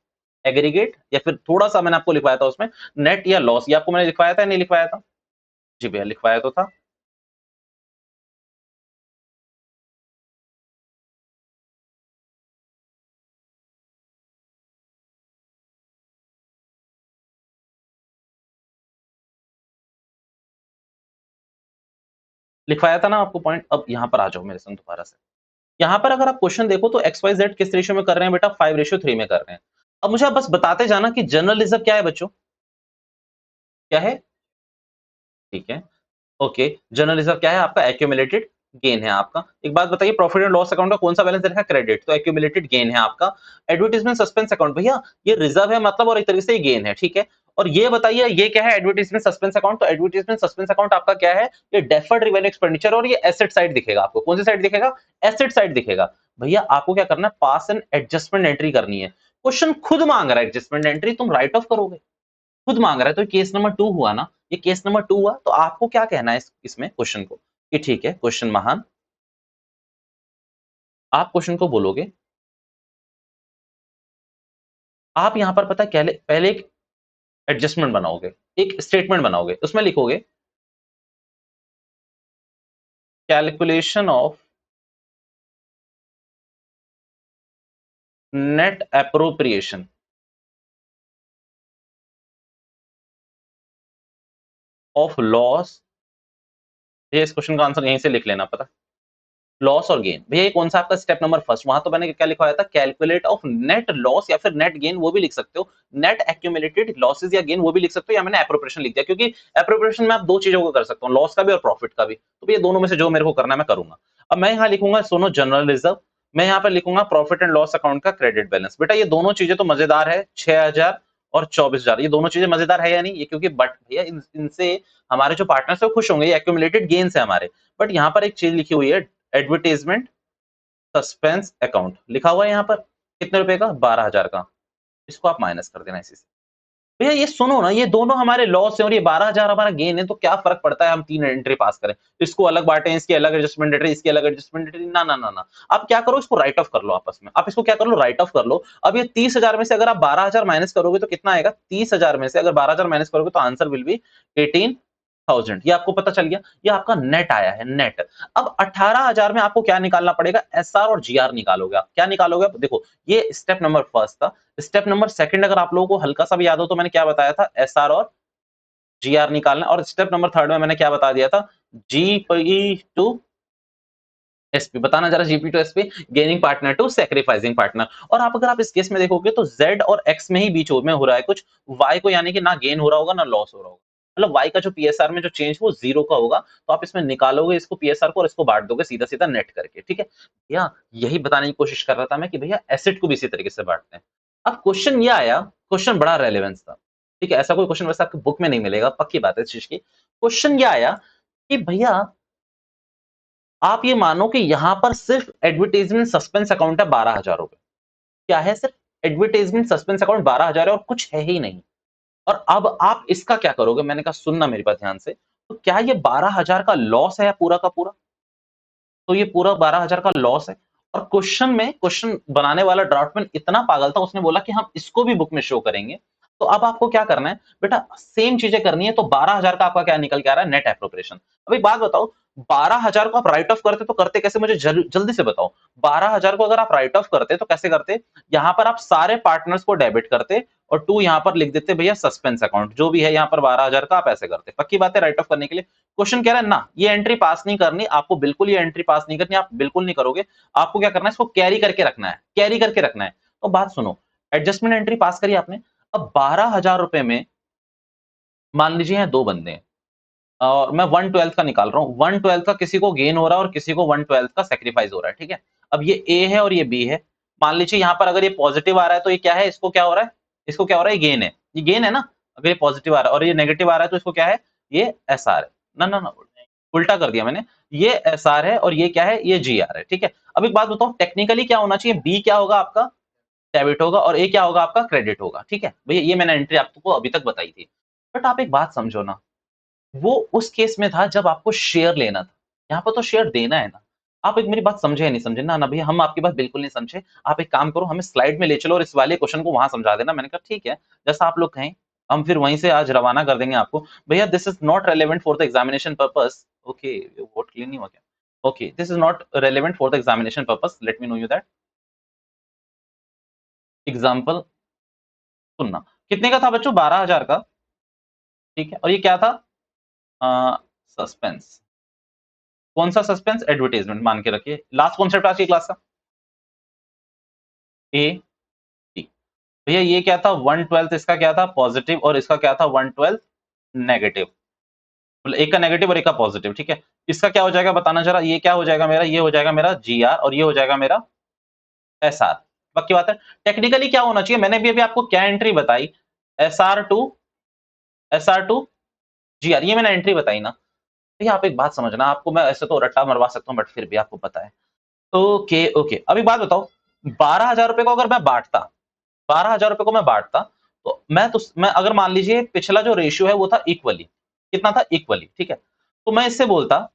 एग्रीगेट या फिर थोड़ा-सा मैंने आपको लिखवाया था उसमें नेट या लॉस, ये आपको मैंने लिखवाया था या नहीं लिखवाया था? जी भैया लिखवाया तो था। लिखवाया था ना आपको पॉइंट। अब यहाँ पर आ जाओ मेरे संग दोबारा से। यहाँ पर अगर आप क्वेश्चन देखो तो एक्स वाई जेड किस रेशियो में कर रहे हैं बेटा? 5:3 में कर रहे हैं। अब मुझे आप बस बताते जाना कि जनरल रिजर्व क्या है बच्चों? क्या है? ठीक है। ओके, जनरल रिजर्व क्या है आपका? एक्यूमुलेटेड गेन है आपका। एक बात बताइए प्रॉफिट एंड लॉस अकाउंट का कौन सा बैलेंस दे रखा है? क्रेडिट, तो एक्यूमुलेटेड गेन है आपका। एडवर्टाइजमेंट सस्पेंस अकाउंट भैया ये रिजर्व है मतलब और एक तरीके से ये गेन है, ठीक है। और ये बताइए ये क्या है? Advertisement suspense account. तो एडवर्टाइजमेंट सस्पेंस अकाउंट आपका क्या है? ये डेफर्ड रेवेन्यू एक्सपेंडिचर और ये एसेट साइड दिखेगा आपको। कौन सी साइड दिखेगा? एसेट साइड दिखेगा। भैया आपको क्या करना है? पास एंड एडजस्टमेंट एंट्री करनी है। क्वेश्चन खुद मांग रहा है एडजस्टमेंट एंट्री, तुम राइट ऑफ करोगे। खुद मांग रहा है, तो केस नंबर 2 हुआ ना, ये केस नंबर 2 हुआ, तो आपको क्या कहना है इसमें क्वेश्चन को कि ठीक है, क्वेश्चन महान, आप क्वेश्चन को बोलोगे, आप यहां पर पता है पहले एक एडजस्टमेंट बनाओगे, एक स्टेटमेंट बनाओगे, उसमें लिखोगे calculation of net appropriation of loss. ये इस क्वेश्चन का आंसर यहीं से लिख लेना पता, लॉस और गेन। भैया ये कौन सा आपका स्टेप नंबर फर्स्ट, वहां तो मैंने क्या लिखवाया था? कैलकुलेट ऑफ नेट लॉस या फिर नेट गेन, वो भी लिख सकते हो। नेट एक्यूमुलेटेड लॉसेस या गेन वो भी लिख सकते हो, या मैंने एप्रोप्रिएशन लिख दिया क्योंकि एप्रोप्रिएशन में आप दो चीजों को कर सकता हूँ, लॉस का भी और प्रॉफिट का भी। तो भैया दोनों में से जो मेरे को करना है मैं करूंगा। अब मैं यहाँ लिखूंगा सुनो जनरल रिजर्व, मैं यहाँ पर लिखूंगा प्रॉफिट एंड लॉस अकाउंट का क्रेडिट बैलेंस। बेटा ये दोनों चीजें तो मजेदार है, 6,000 और 24,000, ये दोनों चीजें मजेदार है या नहीं? ये क्योंकि बट भैया इनसे हमारे जो पार्टनर्स है वो खुश होंगे, ये एक्यूमुलेटेड गेन्स है हमारे। बट यहाँ पर एक चीज लिखी हुई है, एडवर्टाइजमेंट सस्पेंस अकाउंट लिखा हुआ है यहाँ पर, कितने रुपए का? 12,000 का। इसको आप माइनस कर देना इसी से। भैया ये सुनो ना, ये दोनों हमारे लॉस है और ये 12,000 हमारा गेन है, तो क्या फर्क पड़ता है हम तीन एंट्री पास करें? इसको अलग बांटें, इसकी अलग एडजस्टमेंट एंट्री, इसकी अलग एडजस्टमेंट एंट्री, ना ना ना ना। आप क्या करो, इसको राइट ऑफ कर लो आपस में, आप इसको क्या कर लो, राइट ऑफ कर लो। अब ये 30,000 में से अगर आप 12,000 माइनस करोगे तो कितना आएगा? 30,000 में से अगर 12,000 माइनस करोगे तो आंसर विल बी 18,000। ये आपको पता चल गया, ये आपका नेट आया है, नेट। अब 18,000 में आपको क्या निकालना पड़ेगा? एसआर और जीआर निकालोगे आप। क्या निकालोगे आप? देखो ये स्टेप नंबर फर्स्ट था। स्टेप नंबर सेकंड अगर आप लोगों को हल्का सा भी याद हो तो मैंने क्या बताया था? एसआर और जीआर निकालना। और स्टेप नंबर थर्ड में मैंने क्या बता दिया था? जीपी टू एसपी बताना जरा, GP to SP, gaining partner to sacrificing partner. और आप अगर आप इस केस में देखोगे तो जेड और एक्स में ही बीच में हो रहा है कुछ, वाई को यानी कि ना गेन हो रहा होगा ना लॉस हो रहा होगा। मतलब वाई का जो पीएसआर में जो चेंज वो जीरो का होगा, तो आप इसमें निकालोगे इसको पीएसआर को और इसको बांट दोगे सीधा सीधा नेट करके, ठीक है भैया। यही बताने की कोशिश कर रहा था मैं कि भैया एसेट को भी इसी तरीके से बांटते हैं। अब क्वेश्चन ये आया, क्वेश्चन बड़ा रेलेवेंस था, ठीक है। ऐसा कोई क्वेश्चन वैसे आपकी बुक में नहीं मिलेगा, पक्की बात है इस चीज की। क्वेश्चन ये आया कि भैया आप ये मानो कि यहां पर सिर्फ एडवर्टाइजमेंट सस्पेंस अकाउंट है 12,000 रुपए। क्या है? सिर्फ एडवर्टाइजमेंट सस्पेंस अकाउंट 12,000 है और कुछ है ही नहीं। और अब आप इसका क्या करोगे? मैंने कहा सुनना मेरी बात ध्यान से, तो क्या ये 12,000 का लॉस है या पूरा का पूरा? तो ये पूरा 12,000 का लॉस है। और क्वेश्चन में क्वेश्चन बनाने वाला ड्राफ्टमैन इतना पागल था, उसने बोला कि हम इसको भी बुक में शो करेंगे। तो अब आपको क्या करना है बेटा? सेम चीजें करनी है। तो 12,000 का आपका क्या निकल के आ रहा है? Net appropriation. अब एक बात बताओ, 12,000 को आप राइट ऑफ करते तो करते कैसे? मुझे जल्दी से बताओ। 12,000 को अगर आप राइट ऑफ करते तो कैसे करते? यहां पर आप सारे पार्टनर्स को डेबिट करते और टू यहां पर लिख देते भैया सस्पेंस अकाउंट, जो भी है यहां पर 12,000 का आप ऐसे करते। पक्की बात है राइट ऑफ करने के लिए? क्वेश्चन कह रहा है ना ये एंट्री पास नहीं करनी आपको, बिल्कुल ये एंट्री पास नहीं करनी, आप बिल्कुल नहीं करोगे। आपको क्या करना है? इसको कैरी करके रखना है, कैरी करके रखना है। तो बात सुनो, एडजस्टमेंट एंट्री पास करी आपने। अब 12,000 रुपए में मान लीजिए यहाँ दो बंदे हैं और मैं 1/12 का निकाल रहा हूँ। 1/12 का किसी को गेन हो रहा है और किसी को 1/12 का सेक्रीफाइस हो रहा है, ठीक है। अब ये ए है और ये बी है। मान लीजिए यहाँ पर अगर ये पॉजिटिव आ रहा है तो ये क्या है? इसको क्या हो रहा है? इसको क्या हो रहा है? ये गेन है, ये गेन है ना। अगर ये पॉजिटिव आ रहा है और ये नेगेटिव आ रहा है तो इसको क्या है? ये एस आर है। ना ना ना, उल्टा कर दिया मैंने। ये एस आर है और ये क्या है? ये जी आर है, ठीक है। अब एक बात बताओ, टेक्निकली क्या होना चाहिए? बी क्या होगा आपका? डेबिट होगा और ए क्या होगा आपका? क्रेडिट होगा, ठीक है भैया। ये मैंने एंट्री आपको अभी तक बताई थी। बट आप एक बात समझो ना, वो उस केस में था जब आपको शेयर लेना था। यहाँ पर तो शेयर देना है ना। आप एक मेरी बात समझे या नहीं समझे? ना, ना भैया हम आपकी बात बिल्कुल नहीं समझे। आप एक काम करो हमें स्लाइड में ले चलो और इस वाले क्वेश्चन को वहाँ समझा देना। मैंने कहा ठीक है, जैसा आप लोग कहें, हम फिर वहीं से आज रवाना कर देंगे आपको। भैया this is not relevant for the examination purpose. Okay, vote clean नहीं हुआ क्या? Okay, this is not relevant for the examination purpose, let me know you that. Example सुनना। कितने का था बच्चों? 12,000 का, ठीक है? और ये क्या था? सस्पेंस। कौन सा सस्पेंस? एडवर्टाइजमेंट मान के रखिए। लास्ट कॉन्सेप्ट आज की क्लास का ए टी। भैया ये क्या था? 1/12 इसका क्या था? पॉजिटिव, और इसका क्या था? 1/12 नेगेटिव। मतलब एक का नेगेटिव और एक का पॉजिटिव, ठीक है? इसका क्या हो जाएगा बताना जरा? ये क्या हो जाएगा मेरा? ये हो जाएगा मेरा जीआर और ये हो जाएगा मेरा एसआर। पक्की बात है? टेक्निकली क्या होना चाहिए? मैंने भी अभी आपको क्या एंट्री बताई? एसआर टू जीआर, ये मैंने एंट्री बताई ना। भैया आप एक बात समझना, आपको मैं ऐसे तो रट्टा मरवा सकता हूँ बट फिर भी आपको पता है। Okay, okay. अब एक बात बताओ, 12,000 रुपए को अगर मैं बाँटता, 12,000 रुपए को मैं बाँटता, तो मैं अगर मान लीजिए पिछला जो रेशियो है वो था इक्वली, कितना था? इक्वली, ठीक है? तो मैं इससे बोलता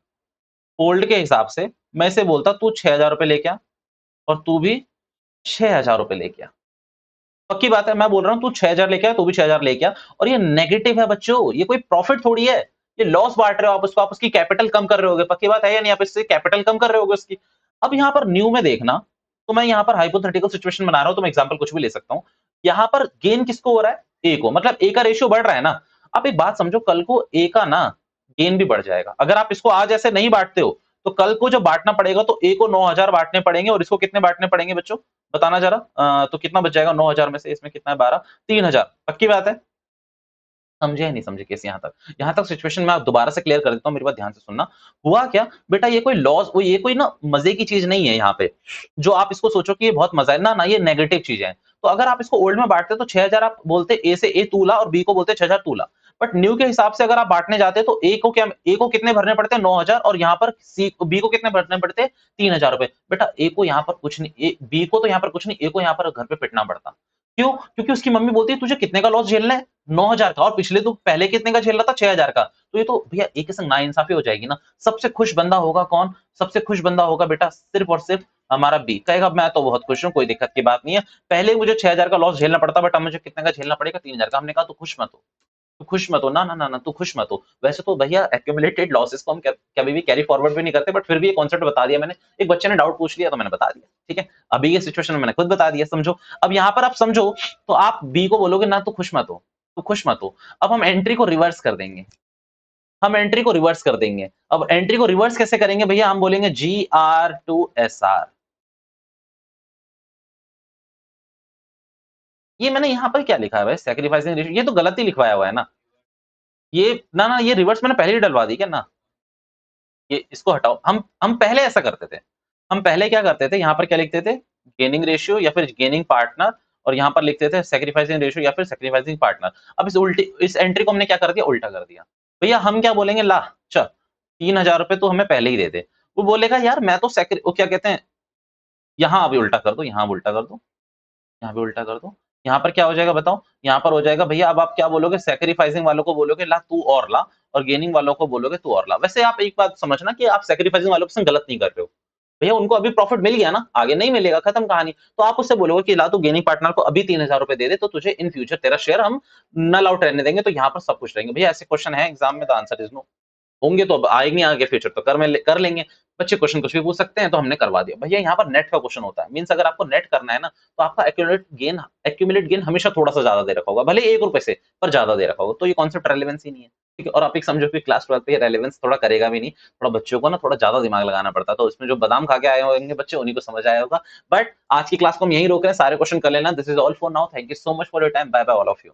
ओल्ड के हिसाब से, मैं इसे बोलता तू 6,000 रुपए लेके आ और तू भी 6,000 रुपए लेके आ। पक्की बात है, मैं बोल रहा हूँ तू 6,000 लेके आ, तू भी 6,000 लेके आ, और ये नेगेटिव है बच्चों, ये कोई प्रॉफिट थोड़ी है। ये लॉस बाँट रहे हो आप उसकी कैपिटल कम कर रहे होगे, पक्की बात है या नहीं? आप इससे कैपिटल कम कर रहे होगे उसकी। अब यहाँ पर न्यू में देखना, तो मैं यहाँ पर हाइपोथेटिकल सिचुएशन बना रहा हूँ, तो मैं एग्जांपल कुछ भी ले सकता हूँ। यहाँ पर गेन किसको हो रहा है? ए को, मतलब ए का रेशियो बढ़ रहा है ना। आप एक बात समझो, कल को ए का ना गेन भी बढ़ जाएगा। अगर आप इसको आज ऐसे नहीं बाँटते हो, तो कल को जब बाँटना पड़ेगा तो ए को 9,000 बाँटने पड़ेंगे और इसको कितने बाँटने पड़ेंगे बच्चों? बताना जरा। तो कितना बच जाएगा 9,000 में से? इसमें कितना है 12, 3,000। पक्की बात है? समझे या नहीं समझे केस यहाँ तक? यहाँ तक सिचुएशन मैं दोबारा से क्लियर कर देता हूँ, मेरी बात ध्यान से सुनना। हुआ क्या? बेटा ये कोई लॉस, वो ये कोई ना मज़े की चीज़ नहीं है यहाँ पे, जो आप इसको सोचो कि ये बहुत मज़ा है। ना, ना, ये नेगेटिव चीज़ें हैं। तो अगर आप इसको ओल्ड में बाँटते तो 6,000 आप बोलते ए से ए तूला और बी को बोलते 6,000 तूला। बट न्यू के हिसाब से अगर आप बाँटने जाते तो ए को कितने भरने पड़ते हैं? 9,000, और यहाँ पर बी को कितने भरने पड़ते हैं? 3,000 रुपए। बेटा ए को यहाँ पर कुछ नहीं, बी को तो यहाँ पर कुछ नहीं, ए को यहाँ पर घर पे पिटना पड़ता। क्यों? क्योंकि उसकी मम्मी बोलती है तुझे कितने का लॉस झेलना है? 9,000 का, और पिछले तू पहले कितने का झेल रहा था? 6,000 का। तो ये तो भैया एक किस्म नाइंसाफी हो जाएगी ना। सबसे खुश बंदा होगा कौन? सबसे खुश बंदा होगा बेटा सिर्फ और सिर्फ हमारा बी। कहेगा मैं तो बहुत खुश हूँ, कोई दिक्कत की बात नहीं है। पहले मुझे 6,000 का लॉस झेलना पड़ता, बट अब मुझे कितने का झेलना पड़ेगा? 3,000 का। हमने कहा तू खुश मत हो। तू खुश मत हो, ना, ना, ना, ना, तू खुश मत हो। वैसे तो भैया एक्यूमुलेटेड लॉसेस को हम कभी भी कैरी फॉरवर्ड भी नहीं करते, बट फिर भी ये कॉन्सेप्ट बता दिया मैंने। एक बच्चे ने डाउट पूछ लिया तो मैंने बता दिया, ठीक है? अभी ये सिचुएशन में मैंने खुद बता दिया, समझो। अब यहाँ पर आप समझो, तो आप बी को बोलोगे ना तू खुश मत हो, तू खुश मत हो। अब हम एंट्री को रिवर्स कर देंगे। हम एंट्री को रिवर्स कर देंगे। अब एंट्री को रिवर्स कैसे करेंगे भैया? हम बोलेंगे जीआर टू एसआर। ये मैंने यहाँ पर क्या लिखा है भाई? सैक्रिफाइसिंग रेशियो, ये तो गलत ही लिखवाया हुआ है ना। ये ना, ना, ये रिवर्स मैंने पहले ही डलवा दी क्या ना? ये इसको हटाओ। हम पहले ऐसा करते थे। हम पहले क्या करते थे? यहाँ पर क्या लिखते थे? गेनिंग रेशियो या फिर गेनिंग पार्टनर, और यहाँ पर लिखते थे सैक्रिफाइसिंग रेशियो या फिर सैक्रिफाइसिंग पार्टनर। अब इस एंट्री को हमने क्या कर दिया? उल्टा कर दिया। भैया हम क्या बोलेंगे? ला चल 3,000 रुपए तो हमें पहले ही दे दे। वो बोलेगा यार मैं तो वो क्या कहते हैं, यहाँ अभी उल्टा कर दो, यहाँ उल्टा कर दो, यहाँ भी उल्टा कर दो। यहाँ पर क्या हो जाएगा बताओ? यहाँ पर हो जाएगा भैया, अब आप क्या बोलोगे? सैक्रिफाइसिंग वालों को बोलोगे ला तू और ला, और गेनिंग वालों को बोलोगे तू और ला। वैसे आप एक बात समझना कि आप सैक्रिफाइसिंग वालों के संग गलत नहीं कर रहे हो। भैया उनको अभी प्रॉफिट मिल गया ना, आगे नहीं मिलेगा, खत्म कहानी। तो आप उससे बोलोगे कि ला तू गेनिंग पार्टनर को अभी 3,000 रुपए दे दे, तो तुझे इन फ्यूचर तेरा शेयर हम नल आउट रहने देंगे, तो यहाँ पर सब खुश रहेंगे। भैया ऐसे क्वेश्चन है एग्जाम में, द आंसर इज नो। होंगे तो अब आएँगे आगे फ्यूचर तो कर लेंगे। बच्चे क्वेश्चन कुछ भी पूछ सकते हैं, तो हमने करवा दिया। भैया यहाँ पर नेट का क्वेश्चन होता है। मीन्स अगर आपको नेट करना है ना, तो आपका एक्यूमुलेट गेन हमेशा थोड़ा-सा ज़्यादा दे रखा होगा। भले ही ₹1 से, पर ज़्यादा दे रखा होगा। तो ये कॉन्सेप्ट रेलेवेंस ही नहीं है। ठीक है? और आप एक समझो कि क्लास 12 पे ये रेलेवेंस थोड़ा करेगा भी नहीं। थोड़ा बच्चों को ना थोड़ा ज़्यादा दिमाग लगाना पड़ता है। तो इसमें जो बादाम खा के आए होंगे बच्चे, उन्हीं को समझ आया होगा। बट आज की क्लास को हम यहीं रोक रहे हैं। सारे क्वेश्चन कर लेना। This is all for now. Thank you so much for your time. Bye bye all of you.